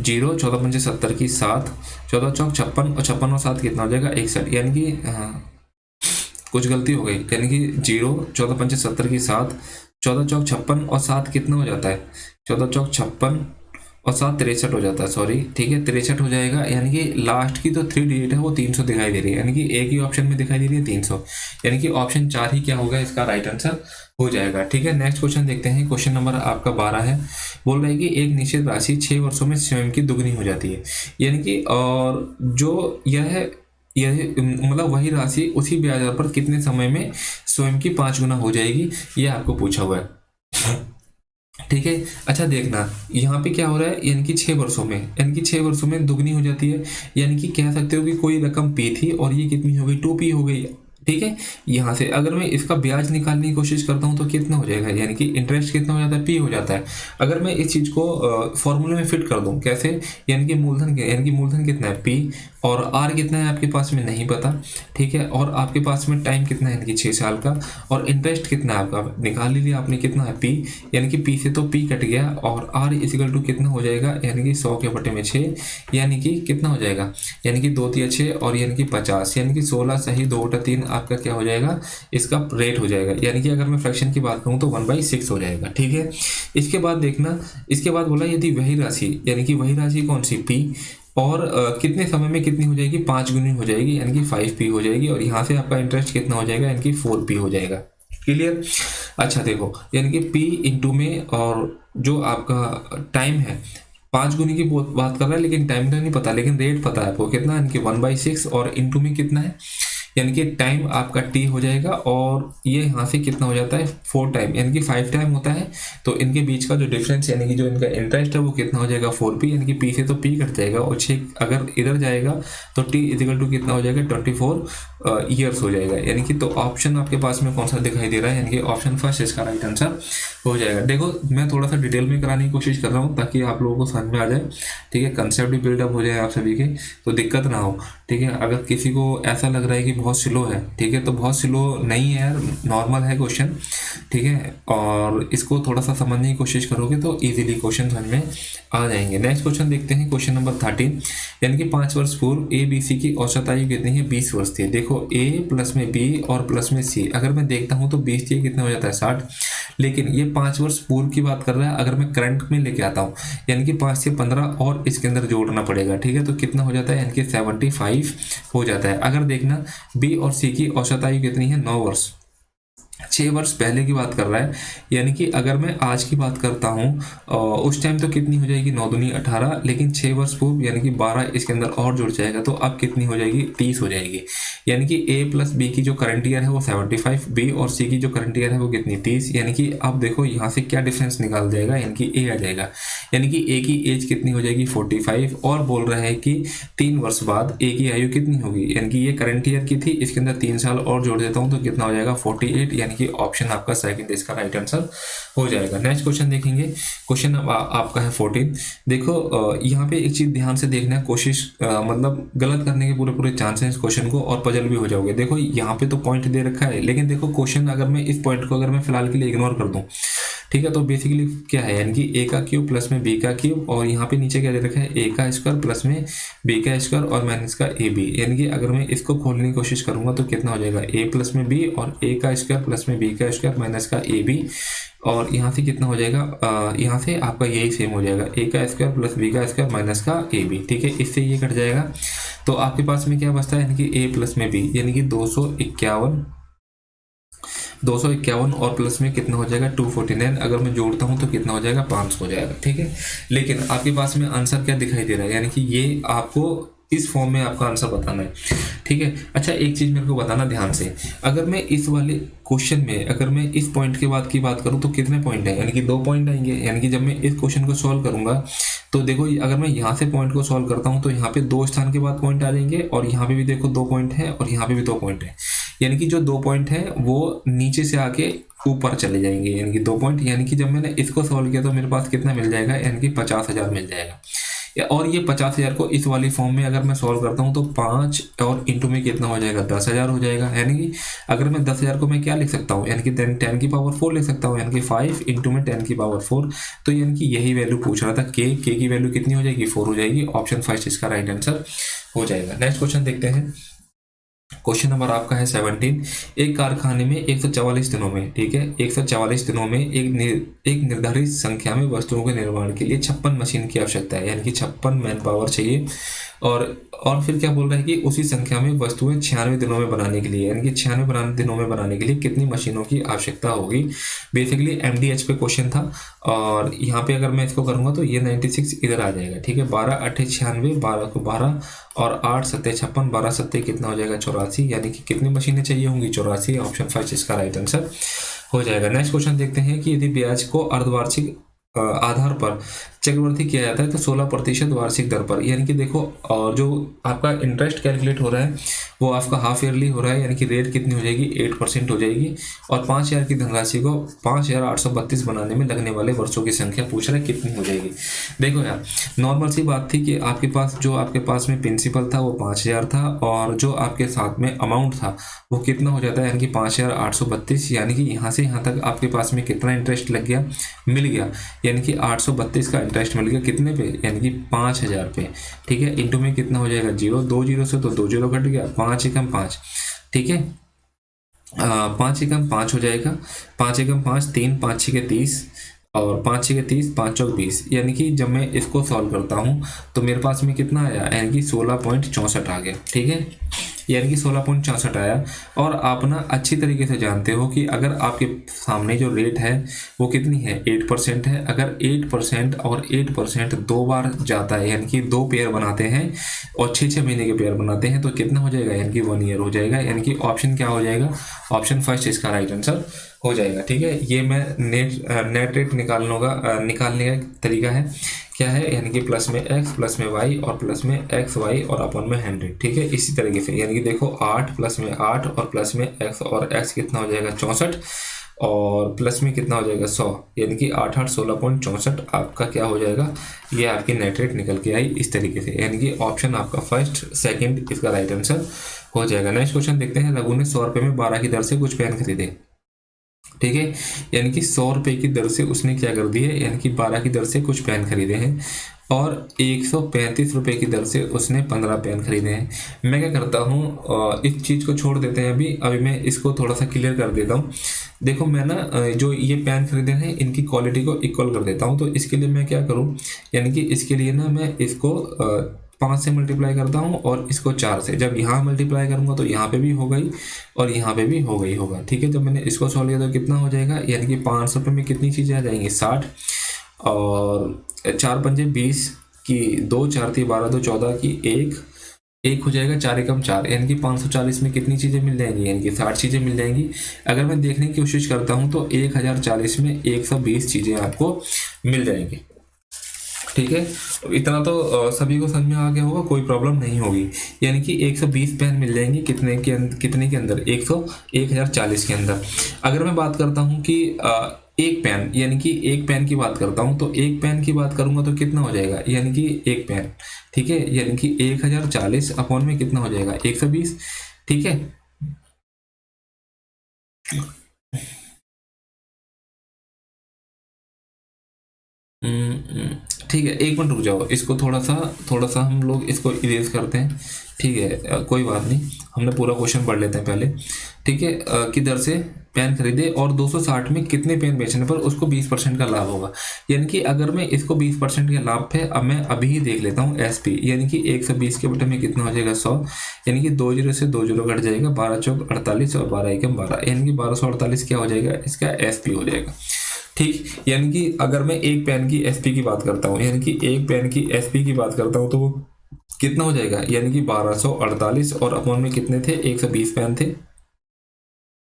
0, 14 पंजे 70 की 7, 14 चौक 56 और 56 और 7 कितना हो जाएगा 61, यानी कि कुछ गलती हो गई, यानी कि 0, 14 पंजे 70 की 7, 14 चौक 56 और 7 कितना हो जाता है, 14 चौक 56 और 7 63 हो जाता है, सॉरी, ठीक है 63 हो जाएगा, यानी कि लास्ट की तो 3 डिजिट है वो 300 दिखाई दे रही है, यानी कि एक ही ऑप्शन में दिखाई दे रही है 300, यानी कि ऑप्शन 4 ही क्या होगा इसका राइट आंसर हो जाएगा, ठीक है। नेक्स्ट क्वेश्चन देखते हैं, क्वेश्चन नंबर आपका 12 है, बोल रहा है कि एक निश्चित राशि 6 वर्षों में स्वयं की दुगनी हो जाती है, यानी कि और जो यह मतलब वही राशि उसी ब्याज दर पर कितने समय में स्वयं की 5 गुना हो जाएगी, ये आपको पूछा हुआ है, ठीक है। अच्छा देखना यहाँ पे क्या हो रहा है, यानी कि 6 वर्षों में, यानी कि 6 वर्षों में दुगनी हो जाती है, यानी कि कह सकते हो कि कोई रकम P थी और ये कितनी हो गई 2P हो गई, ठीक है। यहाँ से अगर मैं इसका ब्याज निकालने की कोशिश करता हूँ तो कितना हो जाएगा, यानी कि इंटरेस्ट कितना हो जाता है P हो जाता है। अगर मैं इस चीज़ को फॉर्मूले में फिट कर दूँ कैसे, यानी कि मूलधन कितना है P और R कितना है आपके पास में नहीं पता, ठीक है, और आपके पास में टाइम कितना है, यानी कि 6 साल का, और इंटरेस्ट कितना है आपका निकाल लीजिए आपने कितना है P, यानी कि P से तो P कट गया और R = कितना हो जाएगा, यानी कि 100 के बटे में 6, यानी कि कितना हो जाएगा, यानी कि 2 × 6 और यानी कि 50, यानी कि 16 सही 2 बटा 3 आपका क्या हो जाएगा, इसका रेट हो जाएगा, यानी कि अगर मैं फ्रैक्शन की बात करूँ तो 1/6 हो जाएगा, ठीक है। इसके बाद देखना, इसके बाद बोला यदि वही राशि, यानी कि वही राशि कौन सी P, और कितने समय में कितनी हो जाएगी 5 गुनी हो जाएगी, यानी कि 5P हो जाएगी, और यहाँ से आपका इंटरेस्ट कितना हो जाएगा, यानी कि 4P हो जाएगा, क्लियर। अच्छा देखो, यानी कि P इंटू में और जो आपका टाइम है 5 गुनी की बात कर रहा है, लेकिन टाइम का नहीं पता, लेकिन रेट पता है आपको कितना, यानी कि 1/6 और इंटू में कितना है, यानी कि टाइम आपका T हो जाएगा, और ये यहाँ से कितना हो जाता है 4 टाइम, यानी कि 5 टाइम होता है, तो इनके बीच का जो डिफरेंस यानी कि जो इनका इंटरेस्ट है वो कितना हो जाएगा 4P, यानी कि P से तो P कट जाएगा और 6 अगर इधर जाएगा तो T = कितना हो जाएगा 24 ईयर्स हो जाएगा, यानी कि तो ऑप्शन आपके पास में कौन सा दिखाई दे रहा है, यानी कि ऑप्शन फर्स्ट इसका राइट आंसर हो जाएगा। देखो मैं थोड़ा सा डिटेल में कराने की कोशिश कर रहा हूँ ताकि आप लोगों को समझ में आ जाए, ठीक है, कंसेप्ट भी बिल्डअप हो जाए आप सभी के, तो दिक्कत ना हो, ठीक है। अगर किसी को ऐसा लग रहा है कि बहुत स्लो है, ठीक है, तो बहुत स्लो नहीं है यार, नॉर्मल है क्वेश्चन, ठीक है, और इसको थोड़ा सा समझने की कोशिश करोगे तो इजीली क्वेश्चन समझ में आ जाएंगे। नेक्स्ट क्वेश्चन देखते हैं, क्वेश्चन नंबर 13, यानी कि 5 वर्ष पूर्व ए बी सी की औसत आयु कितनी है, 20 वर्ष थी। देखो ए प्लस में बी और प्लस में सी, अगर मैं देखता हूँ तो 20 थी, कितना हो जाता है 60, लेकिन ये 5 वर्ष पूर्व की बात कर रहा है। अगर मैं करंट में लेके आता हूँ यानी कि 5 से 15 और इसके अंदर जोड़ना पड़ेगा, ठीक है, तो कितना हो जाता है, यानी कि 75 हो जाता है। अगर देखना बी और सी की औसत आयु कितनी है, 9 वर्ष, 6 वर्ष पहले की बात कर रहा है, यानी कि अगर मैं आज की बात करता हूँ उस टाइम तो कितनी हो जाएगी, 9 दूनी 18, लेकिन 6 वर्ष पूर्व यानी कि 12 इसके अंदर और जुड़ जाएगा, तो अब कितनी हो जाएगी, 30 हो जाएगी। यानी कि ए प्लस बी की जो करंट ईयर है वो 75, बी और सी की जो करंट ईयर है वो कितनी, 30, यानी कि अब देखो यहाँ से क्या डिफरेंस निकाल जाएगा, यानी कि ए आ जाएगा, यानी कि ए की एज कितनी हो जाएगी, 45, और बोल रहा है कि 3 वर्ष बाद ए की आयु कितनी होगी, यानी कि ये करंट ईयर की थी, इसके अंदर 3 साल और जोड़ देता हूँ तो कितना हो जाएगा, 48, यानी कि ऑप्शन आपका सेकंड इसका राइट आंसर हो जाएगा। नेक्स्ट क्वेश्चन देखेंगे, क्वेश्चन आपका है 14। देखो यहाँ पे एक चीज ध्यान से देखना है, कोशिश मतलब गलत करने के पूरे पूरे चांस हैं इस क्वेश्चन को, और पजल भी हो जाओगे। देखो यहाँ पे तो पॉइंट दे रखा है, लेकिन देखो क्वेश्चन अगर मैं इस पॉइंट को अगर मैं फिलहाल के लिए इग्नोर कर दूं, ठीक है, तो बेसिकली क्या है, यानी कि ए का क्यूब प्लस में बी का क्यूब, और यहाँ पे नीचे क्या दे रखा है, ए का स्क्वायर प्लस में बी का स्क्वायर और माइनस का ए बी, यानी कि अगर मैं इसको खोलने की कोशिश करूंगा तो कितना हो जाएगा, ए प्लस में बी और ए का स्क्वायर प्लस में बी का स्क्वायर माइनस का ए बी, और यहाँ से कितना हो जाएगा, यहाँ से आपका यही सेम हो जाएगा, ए का स्क्वायर प्लस बी का स्क्वायर माइनस का ए बी, ठीक है, इससे ये कट जाएगा, तो आपके पास में क्या बचता है, यानी कि ए प्लस में बी, यानी कि 251 और प्लस में कितना हो जाएगा, 249, अगर मैं जोड़ता हूं तो कितना हो जाएगा, 5 हो जाएगा, ठीक है। लेकिन आपके पास में आंसर क्या दिखाई दे रहा है, यानी कि ये आपको इस फॉर्म में आपका आंसर बताना है, ठीक है। अच्छा एक चीज मेरे को बताना ध्यान से, अगर मैं इस वाले क्वेश्चन में अगर मैं इस पॉइंट के बाद की बात करूं तो कितने पॉइंट है, यानी कि 2 पॉइंट आएंगे, यानी कि जब मैं इस क्वेश्चन को सॉल्व करूंगा तो देखो अगर मैं यहाँ से पॉइंट को सॉल्व करता हूँ तो यहाँ पे 2 स्थान के बाद पॉइंट आ जाएंगे, और यहाँ पे भी देखो 2 पॉइंट है और यहाँ पे भी 2 पॉइंट है, यानी कि जो 2 पॉइंट है वो नीचे से आके ऊपर चले जाएंगे, यानी कि 2 पॉइंट, यानी कि जब मैंने इसको सॉल्व किया तो मेरे पास कितना मिल जाएगा, यानी कि 50,000 मिल जाएगा। और ये 50,000 को इस वाली फॉर्म में अगर मैं सॉल्व करता हूँ तो 5 और इंटू में कितना हो जाएगा, 10,000 हो जाएगा, यानी कि अगर मैं 10,000 को मैं क्या लिख सकता हूँ, यानी कि 10 की पावर 4 लिख सकता हूँ, यानी कि 5 इंटू में 10 की पावर 4, तो यानी कि यही वैल्यू पूछ रहा था, के की वैल्यू कितनी हो जाएगी, 4 हो जाएगी, ऑप्शन फर्स्ट इसका राइट आंसर हो जाएगा। नेक्स्ट क्वेश्चन देखते हैं, क्वेश्चन नंबर आपका है 17। एक कारखाने में 144 दिनों में, ठीक है, 144 दिनों में एक निर्धारित संख्या में वस्तुओं के निर्माण के लिए 56 मशीन की आवश्यकता है, यानी कि 56 मैन पावर चाहिए, और फिर क्या बोल रहा है कि उसी संख्या में वस्तुएं 96 दिनों में बनाने के लिए, यानी कि 96 दिनों में बनाने के लिए कितनी मशीनों की आवश्यकता होगी। बेसिकली MDH पे क्वेश्चन था, और यहाँ पे अगर मैं इसको करूँगा तो ये 96 इधर आ जाएगा, ठीक है, 12 8 96, 12 को 12 और 8 7 56, 12 7 कितना हो जाएगा, 84, यानी कि कितनी मशीनें चाहिए होंगी, 84, ऑप्शन फर्स्ट इसका राइट आंसर हो जाएगा। नेक्स्ट क्वेश्चन देखते हैं कि यदि ब्याज को अर्धवार्षिक आधार पर चक्रवृद्धि किया जाता है तो 16% वार्षिक दर पर, यानी कि देखो और जो आपका इंटरेस्ट कैलकुलेट हो रहा है वो आपका हाफ ईयरली हो रहा है, यानी कि रेट कितनी हो जाएगी, 8% हो जाएगी, और 5,000 की धनराशि को 5,832 बनाने में लगने वाले वर्षों की संख्या पूछ रहा है कितनी हो जाएगी। देखो यार नॉर्मल सी बात थी कि आपके पास में प्रिंसिपल था वो 5,000 था, और जो आपके साथ में अमाउंट था वो कितना हो जाता है, यानी कि 5,832, यानी कि यहाँ से यहाँ तक आपके पास में कितना इंटरेस्ट लग गया, मिल गया, यानी कि 832 का इंटरेस्ट मिल गया कितने पे, यानी कि 5,000 पे, ठीक है, इंटू में कितना हो जाएगा, 0, 2 जीरो से तो 2 जीरो कट गया, 5 एकम 5, ठीक है, 5 एकम 5 हो जाएगा, 5 एकम 5 3, 5 6 के 30, और 5 6 के 30, 5 चौक 20, यानी कि जब मैं इसको सॉल्व करता हूँ तो मेरे पास में कितना आया, यानी कि 16.64 आ गया, ठीक है, यानी कि 16.64 आया। और आप ना अच्छी तरीके से जानते हो कि अगर आपके सामने जो रेट है वो कितनी है, 8% है, अगर 8% और 8% 2 बार जाता है, यानी कि 2 पेयर बनाते हैं और 6 महीने के पेयर बनाते हैं तो कितना हो जाएगा, यानी कि 1 ईयर हो जाएगा, यानी कि ऑप्शन क्या हो जाएगा, ऑप्शन फर्स्ट इसका राइट आंसर हो जाएगा, ठीक है। ये मैं नेट रेट निकालने का तरीका है कि क्या है, यानी कि प्लस में x प्लस में y और प्लस में x y और अपन में 100, ठीक है। इसी तरीके से यानी कि देखो 8 प्लस में 8 और प्लस में x और x कितना हो जाएगा 64 और प्लस में कितना हो जाएगा 100, यानी कि 8 8 16.64 आपका क्या हो जाएगा, ये आपकी नेट रेट निकल के आई इस तरीके से, यानी कि ऑप्शन आपका फर्स्ट सेकंड इसका राइट आंसर हो जाएगा। नेक्स्ट क्वेश्चन देखते हैं। रघु ने 100 रुपये में 12 की दर से कुछ पेन खरीदे, ठीक है, यानी कि 100 रुपये की दर से उसने क्या कर दिया, यानी कि 12 की दर से कुछ पेन खरीदे हैं और 135 रुपये की दर से उसने 15 पेन खरीदे हैं। मैं क्या करता हूँ, इस चीज़ को छोड़ देते हैं अभी मैं इसको थोड़ा सा क्लियर कर देता हूँ। देखो मैं ना जो ये पेन खरीदे हैं इनकी क्वालिटी को इक्वल कर देता हूँ। तो इसके लिए मैं क्या करूँ, यानी कि इसके लिए ना मैं इसको 5 से मल्टीप्लाई करता हूँ और इसको 4 से। जब यहाँ मल्टीप्लाई करूँगा तो यहाँ पे भी हो गई और यहाँ पे भी हो गई होगा, ठीक है। जब मैंने इसको सॉल्व किया तो कितना हो जाएगा, यानी कि 500 रुपये में कितनी चीज़ें आ जाएंगी 60 और 4 पंजे 20 की 2 4 थी 12 2 14 की 1 हो जाएगा 4 एकम 4, यानी कि 540 में कितनी चीज़ें मिल जाएंगी, यानी कि 60 चीज़ें मिल जाएंगी। अगर मैं देखने की कोशिश करता हूँ तो 1040 में 120 चीज़ें आपको मिल जाएंगी, ठीक है। इतना तो सभी को समझ में आ गया होगा, कोई प्रॉब्लम नहीं होगी। यानी कि 120 पेन मिल जाएंगे कितने के अंदर 1040 के अंदर। अगर मैं बात करता हूँ कि एक पेन, यानी कि एक पेन की बात करता हूँ तो एक पेन की बात करूंगा तो कितना हो जाएगा, यानी कि एक पेन, ठीक है, यानी कि 1040 अपॉन में कितना हो जाएगा 120, ठीक है। ठीक है, एक मिनट रुक जाओ, इसको थोड़ा सा हम लोग इसको इरेज करते हैं, ठीक है। कोई बात नहीं, हमने पूरा क्वेश्चन पढ़ लेते हैं पहले, ठीक है। किधर से पेन खरीदे और 260 में कितने पेन बेचने पर उसको 20% का लाभ होगा। यानी कि अगर मैं इसको 20% के लाभ पे अब मैं अभी ही देख लेता हूँ एसपी, यानी कि 120 के बटे में कितना हो जाएगा 100, यानी कि 2 जीरो से 2 जीरो कट जाएगा, 12 चौक 48 और 12 एकम 12, यानी कि 1248 क्या हो जाएगा, इसका एसपी हो जाएगा, ठीक। यानी कि अगर मैं एक पेन की एसपी की बात करता हूँ, यानी कि एक पेन की एसपी की बात करता हूँ तो वो कितना हो जाएगा, यानी कि 1248 और अपॉन में कितने थे 120 पेन थे,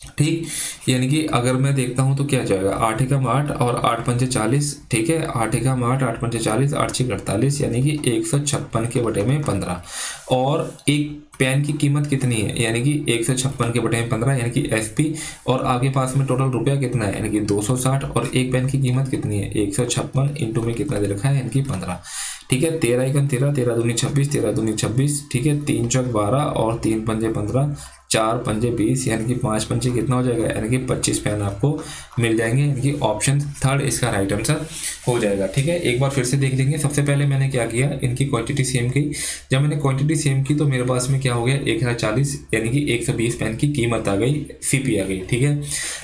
ठीक। यानी कि अगर मैं देखता हूं तो क्या जाएगा 8 एकम 8 और 8 पंचे 40, ठीक है, 8 एकम 8 8 पंचे 40 8 छः 48, यानी कि 156 के बटे में 15। और एक पेन की कीमत कितनी है, यानी कि 156 के बटे में 15, यानी कि एसपी, और आपके पास में टोटल रुपया कितना है, यानी कि 260, और एक पेन की कीमत कितनी है 156 इंटू में कितना दे रखा है, यानी कि 15, ठीक है। 13 एकम 13 13 दूनी 26 13 दूनी 26, ठीक है। 3 चौक 12 और 3 पंजे 15, 4 पंजे 20, यानी कि 5 पंजे कितना हो जाएगा, यानी कि 25 पेन आपको मिल जाएंगे, यानी कि ऑप्शन थर्ड इसका राइट आंसर हो जाएगा, ठीक है। एक बार फिर से देख लेंगे। सबसे पहले मैंने क्या किया, इनकी क्वांटिटी सेम की। जब मैंने क्वांटिटी सेम की तो मेरे पास में क्या हो गया 1040, यानी कि 120 पेन की कीमत आ गई, सीपी आ गई, ठीक है।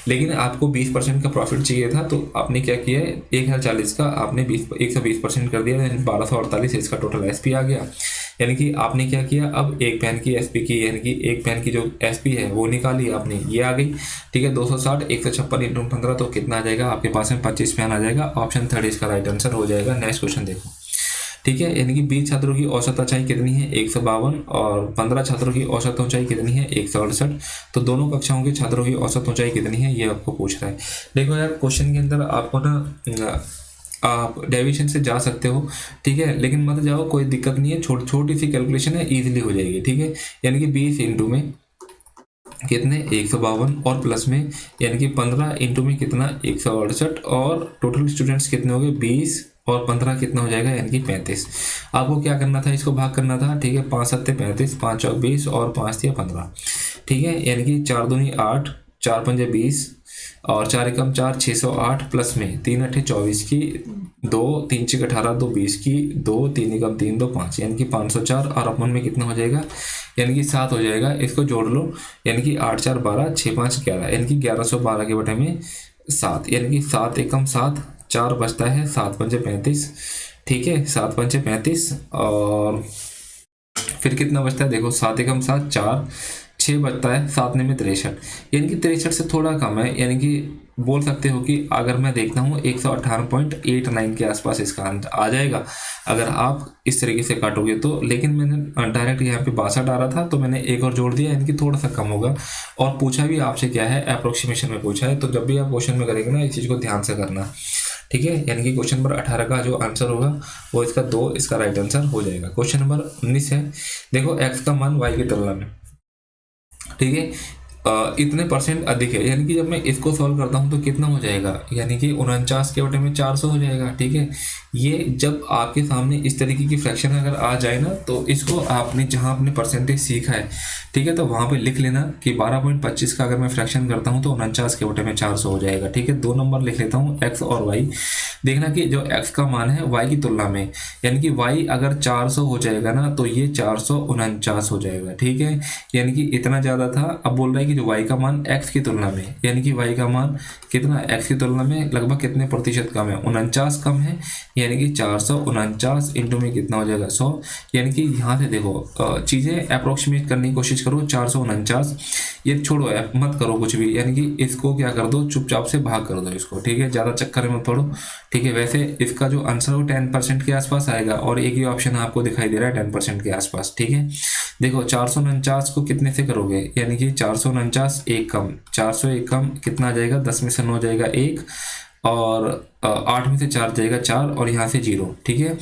लेकिन आपको 20% का प्रॉफिट चाहिए था तो आपने क्या किया, 1040 का आपने 120% कर दिया, यानी 1248 इसका टोटल एसपी आ गया। यानी कि आपने क्या किया, अब एक पेन की एसपी की, यानी कि एक पेन की जो एसपी है वो निकाली आपने, ये आ गई, ठीक है। 260 156 इंटू 15 तो कितना आ जाएगा आपके पास में 25 पेन आ जाएगा। ऑप्शन थर्ड इसका राइट आंसर हो जाएगा। नेक्स्ट क्वेश्चन देखो, ठीक है। यानी कि 20 छात्रों की औसत ऊंचाई कितनी है 152 और 15 छात्रों की औसत ऊंचाई कितनी है 168। तो दोनों कक्षाओं के छात्रों की औसत ऊंचाई कितनी है ये आपको पूछ रहा है। देखो यार क्वेश्चन के अंदर आपको ना आप डेविएशन से जा सकते हो, ठीक है, लेकिन मत जाओ, कोई दिक्कत नहीं है, छोटी सी कैलकुलेशन है, इजीली हो जाएगी, ठीक है। यानी कि 20 इंटू में कितने 152 और प्लस में यानी कि 15 इंटू में कितना 168 और टोटल स्टूडेंट्स कितने हो गए 20 और 15 कितना हो जाएगा यानी कि 35। आपको क्या करना था, इसको भाग करना था, ठीक है। 5 7 35, 5 चौक 20 और 5 3 15, ठीक है। यानी कि 4 दूनी 8, 4 पंजे 20 और 4 एकम 4 608 प्लस में 3 8 24 की 2 3 6 18 2 20 की 2 3 एकम 3 2 5, यानी कि 504 और अपन में कितना हो जाएगा यानी कि 7 हो जाएगा। इसको जोड़ लो, यानी कि 8 4 12 6 5 11, यानी कि 1112 के बटे में 7, यानी कि 7 एकम 7 4 बचता है 7 पंजे 35, ठीक है। 7 पंजे 35 और फिर कितना बचता है देखो 7 एकम 7 4 6 बचता है 7 में 63, यानी कि 63 से थोड़ा कम है, यानी कि बोल सकते हो कि अगर मैं देखता हूँ 118.89 के आसपास इसका आंसर आ जाएगा अगर आप इस तरीके से काटोगे तो। लेकिन मैंने डायरेक्ट यहाँ पे 62 आ रहा था तो मैंने एक और जोड़ दिया, यानी कि थोड़ा सा कम होगा। और पूछा भी आपसे क्या है, अप्रोक्सीमेशन में पूछा है, तो जब भी आप क्वेश्चन में करेंगे ना इस चीज़ को ध्यान से करना, ठीक है, यानी कि क्वेश्चन नंबर 18 का जो आंसर होगा वो इसका 2 इसका राइट आंसर हो जाएगा। क्वेश्चन नंबर 19 है, देखो x का मान y की तुलना में, ठीक है, इतने परसेंट अधिक है, यानी कि जब मैं इसको सॉल्व करता हूँ तो कितना हो जाएगा, यानी कि 49 के बटे में 400 हो जाएगा। ठीक है, ये जब आपके सामने इस तरीके की फ्रैक्शन अगर आ जाए ना, तो इसको आपने जहाँ आपने परसेंटेज सीखा है, ठीक है, तो वहाँ पे लिख लेना कि 12.25 का अगर मैं फ्रैक्शन करता हूँ तो 49 के बटे में 400 हो जाएगा। ठीक है, 2 नंबर लिख लेता हूँ x और y। देखना कि जो x का मान है y की तुलना में, यानी कि y अगर 400 हो जाएगा ना तो ये 449 हो जाएगा। ठीक है, यानी कि इतना ज़्यादा था। अब बोल रहा है कि जो y का मान x की तुलना में, यानी कि y का मान कितना x की तुलना में लगभग कितने प्रतिशत कम है, 49 कम है, यानी कि 449 इंटू में कितना हो जाएगा 100। यानी कि यहाँ से देखो चीज़ें अप्रोक्सीमेट करने की कोशिश करो। 449 ये छोड़ो, मत करो कुछ भी, यानी कि इसको क्या कर दो, चुपचाप से भाग कर दो इसको। ठीक है, ज़्यादा चक्कर में मत पड़ो। ठीक है, वैसे इसका जो आंसर हो 10% के आसपास आएगा और एक ही ऑप्शन आपको दिखाई दे रहा है 10% के आसपास। ठीक है, देखो 449 को कितने से करोगे, यानी कि 449 एक कम, 400 एक कम कितना आ जाएगा, 10 में से 9 जाएगा 1 और 8 में से 4 जाएगा 4 और यहाँ से 0। ठीक है,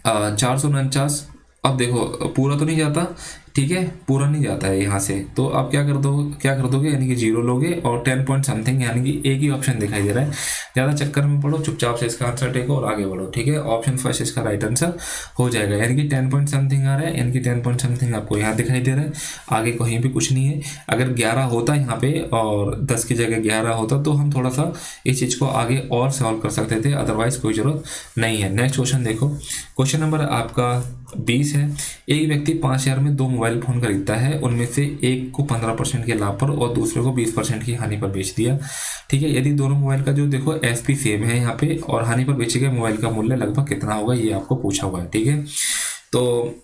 449 अब देखो पूरा तो नहीं जाता, ठीक है, पूरा नहीं जाता है यहाँ से, तो आप क्या कर दोगे, यानी कि 0 लोगे और 10 पॉइंट समथिंग, यानी कि एक ही ऑप्शन दिखाई दे रहा है। ज़्यादा चक्कर में पड़ो, चुपचाप से इसका आंसर टेको और आगे बढ़ो। ठीक है, ऑप्शन फर्स्ट इसका राइट आंसर हो जाएगा, यानी कि 10 पॉइंट समथिंग आ रहा है, यानी कि 10 पॉइंट समथिंग आपको यहाँ दिखाई दे रहा है, आगे कहीं भी कुछ नहीं है। अगर 11 होता यहाँ पे और 10 की जगह 11 होता तो हम थोड़ा सा इस चीज़ को आगे और सॉल्व कर सकते थे, अदरवाइज कोई ज़रूरत नहीं है। नेक्स्ट क्वेश्चन देखो, क्वेश्चन नंबर आपका 20 है। एक व्यक्ति 5000 में 2 मोबाइल फ़ोन खरीदता है, उनमें से एक को 15% के लाभ पर और दूसरे को 20% की हानि पर बेच दिया। ठीक है, यदि दोनों मोबाइल का जो देखो एसपी सेम है यहाँ पे और हानि पर बेचे गए मोबाइल का मूल्य लगभग कितना होगा, ये आपको पूछा हुआ है। ठीक है, तो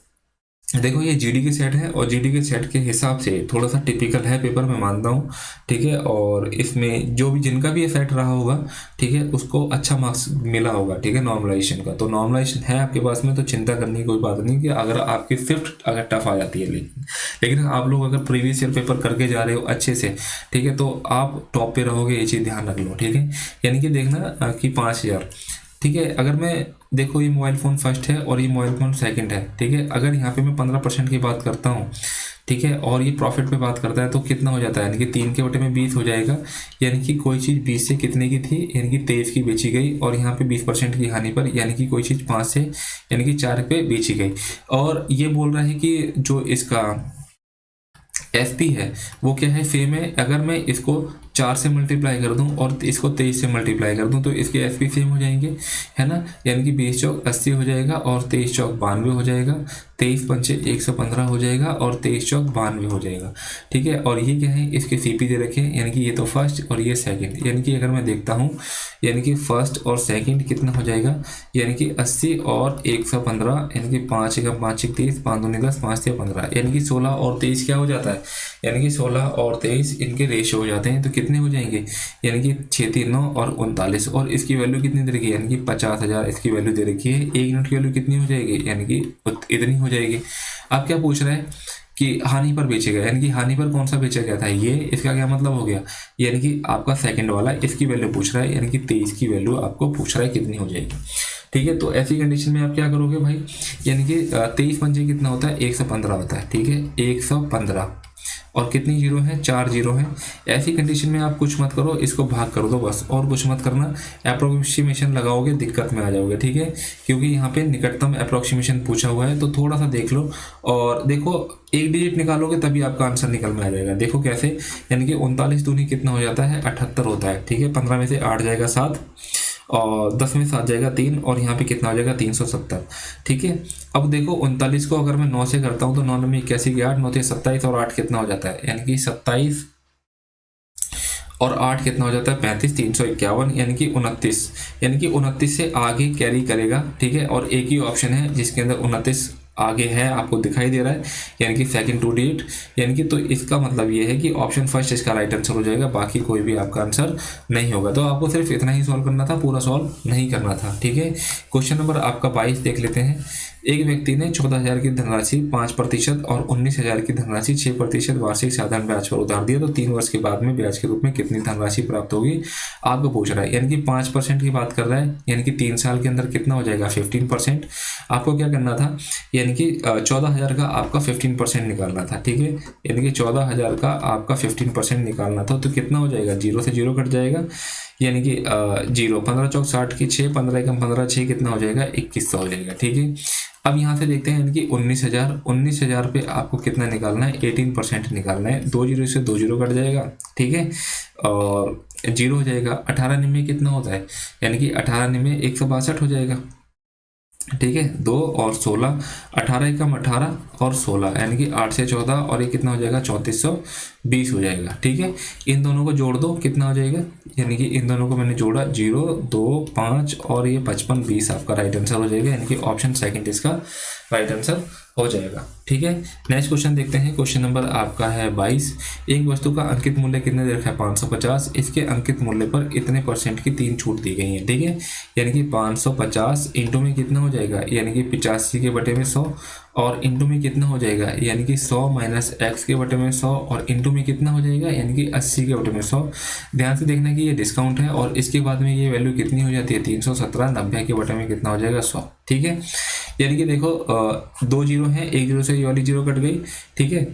देखो ये जीडी के सेट है और जीडी के सेट के हिसाब से थोड़ा सा टिपिकल है पेपर, मैं मानता हूँ। ठीक है, और इसमें जो भी जिनका भी ये सेट रहा होगा, ठीक है, उसको अच्छा मार्क्स मिला होगा। ठीक है, नॉर्मलाइजेशन का, तो नॉर्मलाइजेशन है आपके पास में, तो चिंता करने की कोई बात नहीं कि अगर आपकी फिफ्थ अगर टफ आ जाती है, लेकिन आप लोग अगर प्रीवियस ईयर पेपर करके जा रहे हो अच्छे से, ठीक है, तो आप टॉप पे रहोगे, ये चीज़ ध्यान रख लो। ठीक है, यानी कि देखना कि 5000, ठीक है, अगर मैं देखो ये मोबाइल फ़ोन फर्स्ट है और ये मोबाइल फ़ोन सेकंड है। ठीक है, अगर यहाँ पे मैं 15% की बात करता हूँ, ठीक है, और ये प्रॉफिट पे बात करता है तो कितना हो जाता है, यानी कि 3 के बटे में 20 हो जाएगा। यानी कि कोई चीज़ 20 से कितने की थी, यानी कि 23 की बेची गई और यहाँ पे 20% की हानि पर, यानी कि कोई चीज़ 5 से यानी कि 4 पे बेची गई। और ये बोल रहा है कि जो इसका एसपी है वो क्या है, सेम है। अगर मैं इसको 4 से मल्टीप्लाई कर दूं और इसको 23 से मल्टीप्लाई कर दूं तो इसके एसपी सेम हो जाएंगे, है ना, यानी कि 20 चौक 80 हो जाएगा और 23 चौक 92 हो जाएगा, 23 पंचे 115 हो जाएगा और 23 चौक 92 हो जाएगा। ठीक है, और ये क्या है, इसके सीपी दे रखे हैं, यानी कि ये तो फर्स्ट और ये सेकंड, यानी कि अगर मैं देखता हूँ, यानी कि फर्स्ट और सेकंड कितना हो जाएगा, यानी कि 80 और 115, यानी कि 5 एकम 5 30, 5 दूनी 10, 5 से 15, यानी कि 16 और 23 क्या हो जाता है, यानी कि 16 और 23 इनके रेशियो हो जाते हैं, तो कितने हो जाएंगे, यानी कि 6 3 9 और 39। और इसकी वैल्यू कितनी दे रखी है, यानी कि 50,000 इसकी वैल्यू दे रखी है। 1 यूनिट की वैल्यू कितनी हो जाएगी, यानी कि इतनी हो जाएगी। अब क्या पूछ रहा है कि हानि पर बेचेगा, यानी कि हानि पर कौन सा बेचा गया था, ये इसका क्या मतलब हो गया, यानी कि आपका सेकंड वाला इसकी वैल्यू पूछ रहा है, यानी कि 23 की वैल्यू आपको पूछ रहा है कितनी हो जाएगी। ठीक है, तो ऐसी कंडीशन में आप क्या करोगे भाई, यानी कि 23 पंजे कितना होता है, 115 होता है। ठीक है, 115 और कितनी जीरो है, 4 जीरो है। ऐसी कंडीशन में आप कुछ मत करो, इसको भाग कर दो बस, और कुछ मत करना। अप्रोक्सीमेशन लगाओगे दिक्कत में आ जाओगे। ठीक है, क्योंकि यहाँ पे निकटतम अप्रोक्सीमेशन पूछा हुआ है, तो थोड़ा सा देख लो और देखो, एक डिजिट निकालोगे तभी आपका आंसर निकल में आ जाएगा। देखो कैसे, यानी कि 39 दूनी कितना हो जाता है, 78 होता है। ठीक है, 15 में से 8 जाएगा 7 और 10 में 7 जाएगा 3 और यहाँ पे कितना हो जाएगा 370। ठीक है, अब देखो 39 को अगर मैं 9 से करता हूँ तो 9 में 81 की 8, 9 से 27 और 8 कितना हो जाता है, यानी कि 27 और 8 कितना हो जाता है 35, 351, यानी कि 29, यानी कि 29 से आगे कैरी करेगा। ठीक है, और एक ही ऑप्शन है जिसके अंदर 29 आगे है, आपको दिखाई दे रहा है, यानी कि सेकंड 2 डिजिट, यानी कि तो इसका मतलब ये है कि ऑप्शन फर्स्ट इसका राइट आंसर हो जाएगा, बाकी कोई भी आपका आंसर नहीं होगा। तो आपको सिर्फ इतना ही सॉल्व करना था, पूरा सॉल्व नहीं करना था। ठीक है, क्वेश्चन नंबर आपका 22 देख लेते हैं। एक व्यक्ति ने 14,000 की धनराशि 5% और 19,000 की धनराशि 6% वार्षिक साधारण ब्याज पर उधार दिया, तो 3 वर्ष के बाद में ब्याज के रूप में कितनी धनराशि प्राप्त होगी आपको पूछ रहा है। यानी कि 5% की बात कर रहा है, यानी कि 3 साल के अंदर कितना हो जाएगा 15%। आपको क्या करना था, यानी कि 14,000 का आपका 15% निकालना था, ठीक है। यानी कि 14,000 का आपका 15% निकालना था, तो कितना हो जाएगा, 0 से 0 कट जाएगा, यानी कि 0, 15 चौक 60 की 6, 15 एकम 15, 6 कितना हो जाएगा 2100 हो जाएगा, ठीक है। अब यहाँ से देखते हैं, यानी कि 19,000 पे आपको कितना निकालना है, 18% निकालना है। 2 जीरो से 2 जीरो कट जाएगा, ठीक है, और 0 हो जाएगा। 18 निमे कितना होता है, यानी कि 18 निमे 162 हो जाएगा, ठीक है। 2 और 16, 18 एकम 18 और 16, यानी कि 8 से 14, और ये कितना हो जाएगा 3420 हो जाएगा, ठीक है। इन दोनों को जोड़ दो, कितना हो जाएगा, यानी कि इन दोनों को मैंने जोड़ा, 0 2 5 और ये 55 20 आपका राइट आंसर हो जाएगा, यानी कि ऑप्शन सेकंड इसका राइट आंसर हो जाएगा, ठीक है। नेक्स्ट क्वेश्चन देखते हैं, क्वेश्चन नंबर आपका है 22। एक वस्तु का अंकित मूल्य कितने दे रखा है 550, इसके अंकित मूल्य पर इतने परसेंट की 3 छूट दी गई है, ठीक है। यानी कि 550 इंटू में कितना हो जाएगा, यानी कि 85 के बटे में 100, और इंटू में कितना हो जाएगा, यानी कि 100 माइनस एक्स के बटे में 100, और इंटू में कितना हो जाएगा, यानी कि 80 के बटे में 100। ध्यान से देखना कि ये डिस्काउंट है, और इसके बाद में ये वैल्यू कितनी हो जाती है 317, 90 के बटे में कितना हो जाएगा 100, ठीक है। यानी कि देखो 2 जीरो है, 1 जीरो से ये वाली 0 कट गई, ठीक है,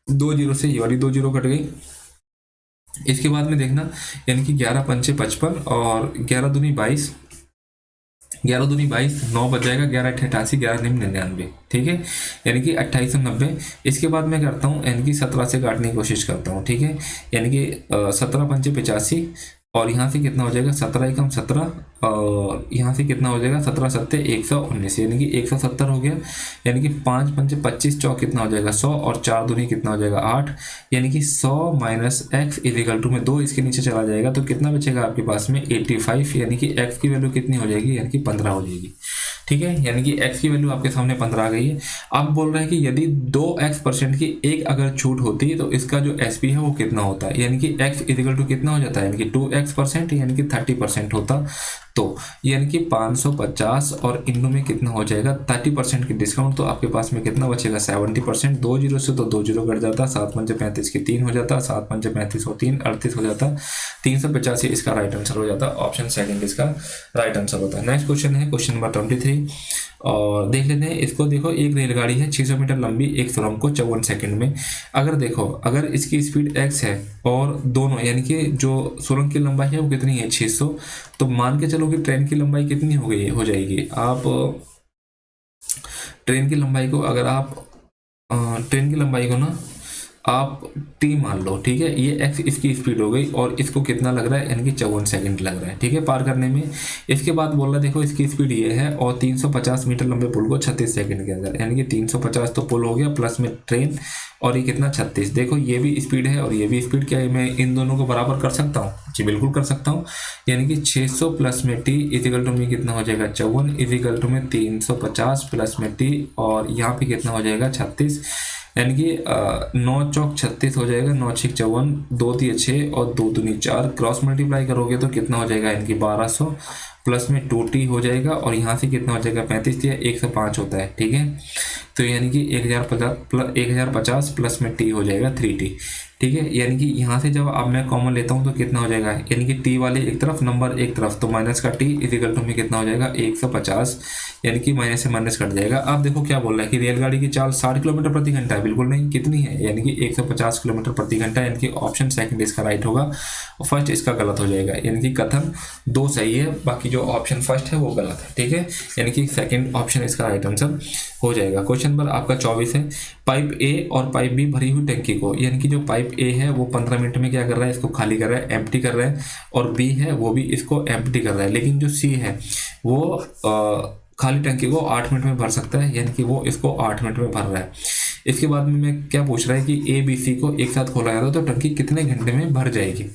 2 जीरो से ये वाली 2 जीरो कट गई। इसके बाद में देखना, यानी कि 11 पंचे 55 और 11 दूनी 22, 11 दूनी 22, 9 बच जाएगा, 11 अट्ठे 88, 11 निम 99, ठीक है, यानी कि 2890। इसके बाद मैं करता हूँ, यानी कि 17 से काटने की कोशिश करता हूँ, ठीक है। यानी कि 17 पंचे 85, और यहाँ से कितना हो जाएगा 17 एकम 17, और यहाँ से कितना हो जाएगा 17 सत्ते 119, यानी कि 170 हो गया। यानी कि 5 पंचे 25, चौक कितना हो जाएगा 100, और 4 दूनी कितना हो जाएगा 8, यानी कि 100 माइनस एक्स इजिकल टू में 2 इसके नीचे चला जाएगा, तो कितना बचेगा आपके पास में 85, यानी कि एक्स की वैल्यू कितनी हो जाएगी, यानी कि 15 हो जाएगी, ठीक है। यानी कि x की वैल्यू आपके सामने 15 आ गई है। अब बोल रहे हैं कि यदि 2x% की एक अगर छूट होती तो इसका जो SP है वो कितना होता है, यानी कि x इजिकल टू कितना हो जाता है, यानी कि 2x%, यानी कि 30% होता, तो यानी कि 550 और इंटू में कितना हो जाएगा 30% की डिस्काउंट, तो आपके पास में कितना बचेगा 70%। 2 जीरो से तो 2 जीरो कट जाता, 7 पंचे 35 की 3 हो जाता, 7 पंचे 35 और 3 38 हो जाता, 385 इसका राइट आंसर हो जाता, ऑप्शन सेकंड इसका राइट आंसर होता है। नेक्स्ट क्वेश्चन है क्वेश्चन नंबर 23, और देख लेते हैं इसको। देखो एक रेलगाड़ी है 600 मीटर लंबी, एक सुरंग को 54 सेकंड में। अगर देखो अगर इसकी स्पीड x है और दोनों, यानी कि जो सुरंग की लंबाई है वो कितनी है 600, तो मान के चलो कि ट्रेन की लंबाई कितनी हो जाएगी। आप ट्रेन की लंबाई को अगर आप ट्रेन की लंबाई को ना आप t मान लो, ठीक है। ये x इसकी स्पीड हो गई, और इसको कितना लग रहा है, यानी कि 54 सेकंड लग रहा है, ठीक है, पार करने में। इसके बाद बोल रहा है देखो इसकी स्पीड ये है, और 350 मीटर लंबे पुल को 36 सेकंड के अंदर, यानी कि 350 तो पुल हो गया प्लस में ट्रेन, और ये कितना 36। देखो ये भी स्पीड है और ये भी स्पीड, क्या है मैं इन दोनों को बराबर कर सकता हूँ, जी बिल्कुल कर सकता हूँ। यानी कि 600 प्लस में t इजिकल टू में कितना हो जाएगा 54, इजिकल टू में 350 प्लस में t, और यहाँ पे कितना हो जाएगा 36, यानी कि 9 चौक 36 हो जाएगा, 9 6 54, 2 3 6 और 2 दूनी 4, क्रॉस मल्टीप्लाई करोगे तो कितना हो जाएगा, यानी कि 1200 प्लस में 2t हो जाएगा, और यहाँ से कितना हो जाएगा 35 या 105 होता है, ठीक है। तो यानी कि 1050 प्लस में t हो जाएगा 3t, ठीक है। यानी कि यहाँ से जब अब मैं कॉमन लेता हूँ तो कितना हो जाएगा, यानी कि t वाले एक तरफ नंबर एक तरफ, तो माइनस का t इजिकल टू में कितना हो जाएगा 150, यानी कि माइनस से माइनस कट जाएगा। अब देखो क्या बोल रहा है कि रेलगाड़ी की चाल 60 किलोमीटर प्रति घंटा है, बिल्कुल नहीं, कितनी है, यानी कि 150 किलोमीटर प्रति घंटा, यानी कि ऑप्शन सेकंड इसका राइट होगा, और फर्स्ट इसका गलत हो जाएगा। यानी कि कथन 2 सही है, बाकी जो ऑप्शन फर्स्ट है वो गलत है, ठीक है। यानी कि सेकंड ऑप्शन इसका राइट आंसर हो जाएगा। क्वेश्चन नंबर आपका 24 है, पाइप ए और पाइप बी भरी हुई टंकी को, यानी कि जो पाइप ए है वो 15 मिनट में क्या कर रहा है, इसको खाली कर रहा है, एम्प्टी कर रहा है, और बी है वो भी इसको एम्प्टी कर रहा है, लेकिन जो सी है वो खाली टंकी को 8 मिनट में भर सकता है, यानी कि वो इसको 8 मिनट में भर रहा है। इसके बाद में मैं क्या पूछ रहा है कि ए बी सी को एक साथ खोला जाता है तो टंकी कितने घंटे में भर जाएगी।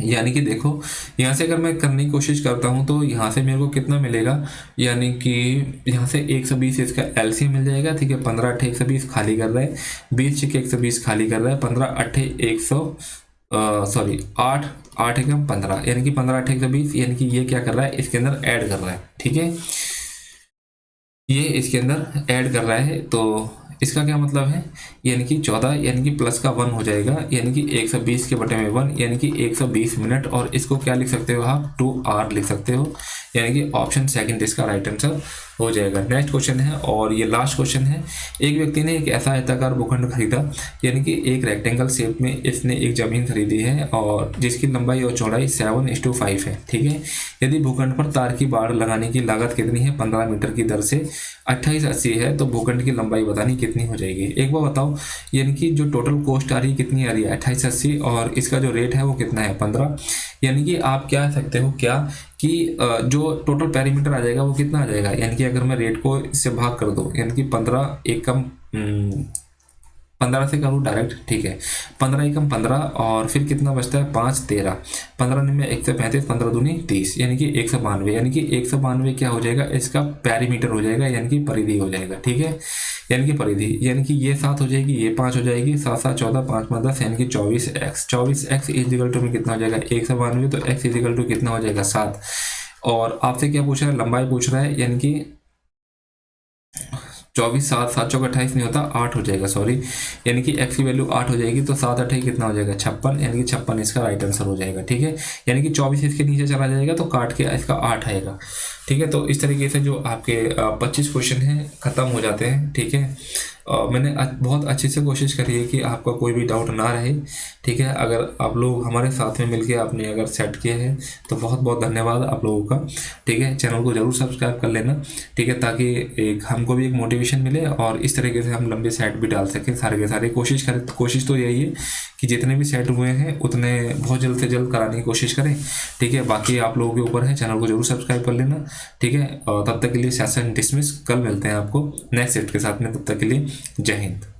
यानी कि देखो यहाँ से अगर मैं करने की कोशिश करता हूँ तो यहाँ से मेरे को कितना मिलेगा, यानी कि यहाँ से 120 इसका एलसीएम मिल जाएगा, ठीक है। 15 अट्ठे 120 खाली कर रहा है, 20 छिके 120 खाली कर रहा है, 15 अट्ठे 8 एकम 15, यानी कि 15 अट्ठे 120, यानी कि ये क्या कर रहा है इसके अंदर ऐड कर रहा है, ठीक है। ये इसके अंदर ऐड कर रहा है, तो इसका क्या मतलब है, यानी कि 14 यानी कि प्लस का 1 हो जाएगा, यानी कि 120 के बटे में 1 यानी कि 120 मिनट, और इसको क्या लिख सकते हो आप 2 आवर लिख सकते हो, यानी कि ऑप्शन सेकंड इसका राइट आंसर हो जाएगा। नेक्स्ट क्वेश्चन है और ये लास्ट क्वेश्चन है। एक व्यक्ति ने एक ऐसा आयताकार भूखंड खरीदा, यानी कि एक रेक्टेंगल शेप में इसने एक जमीन खरीदी है और जिसकी लंबाई और चौड़ाई 7:5 है, ठीक है। यदि भूखंड पर तार की बाड़ लगाने की लागत कितनी है, 15 मीटर की दर से 2880 है, तो भूखंड की लंबाई बतानी कितनी हो जाएगी। एक बार बताओ, यानी कि जो टोटल कॉस्ट आ रही है कितनी आ रही है 2880, और इसका जो रेट है वो कितना है 15, यानी कि आप क्या सकते हो क्या कि जो टोटल पेरीमीटर आ जाएगा वो कितना आ जाएगा, यानी कि अगर मैं रेट को इससे भाग कर दूं, यानी कि 15 एकम 15 से करूँ डायरेक्ट, ठीक है। 15 एकम 15 और फिर कितना बचता है 5 13, 15 में 135, 15 दूनी 30, यानी कि 192, यानी कि 192 क्या हो जाएगा, इसका पेरीमीटर हो जाएगा, यानी कि परिधि हो जाएगा, ठीक है। यानी कि परिधि, यानी कि ये 7 हो जाएगी, ये 5 हो जाएगी, 7 7 14, 5 5 10, यानी कि 24x। 24x इजिकल टू में कितना हो जाएगा 192, तो x इजिकल टू कितना हो जाएगा 7। और आपसे क्या पूछ रहा है, लंबाई पूछ रहा है, यानी कि 24 7 7 चौक 28 नहीं होता 8 हो जाएगा, सॉरी, यानी कि x की वैल्यू 8 हो जाएगी, तो 7 8 कितना हो जाएगा 56, यानी कि 56 इसका राइट आंसर हो जाएगा, ठीक है। यानी कि 24 इसके नीचे चला जाएगा तो काट के इसका 8 आएगा, ठीक है। तो इस तरीके से जो आपके 25 क्वेश्चन हैं खत्म हो जाते हैं, ठीक है। मैंने बहुत अच्छे से कोशिश करी है कि आपका कोई भी डाउट ना रहे, ठीक है। अगर आप लोग हमारे साथ में मिलके आपने अगर सेट किया है तो बहुत बहुत धन्यवाद आप लोगों का, ठीक है। चैनल को जरूर सब्सक्राइब कर लेना, ठीक है, ताकि एक हमको भी एक मोटिवेशन मिले और इस तरीके से हम लंबे सेट भी डाल सकें सारे के सारे। कोशिश तो यही है कि जितने भी सेट हुए हैं उतने बहुत जल्द से जल्द कराने की कोशिश करें, ठीक है। बाकी आप लोगों के ऊपर है, चैनल को जरूर सब्सक्राइब कर लेना, ठीक है। और तब तक के लिए सेशन डिसमिस, कल मिलते हैं आपको नेक्स्ट सेट के साथ में, तब तक के लिए जय हिंद।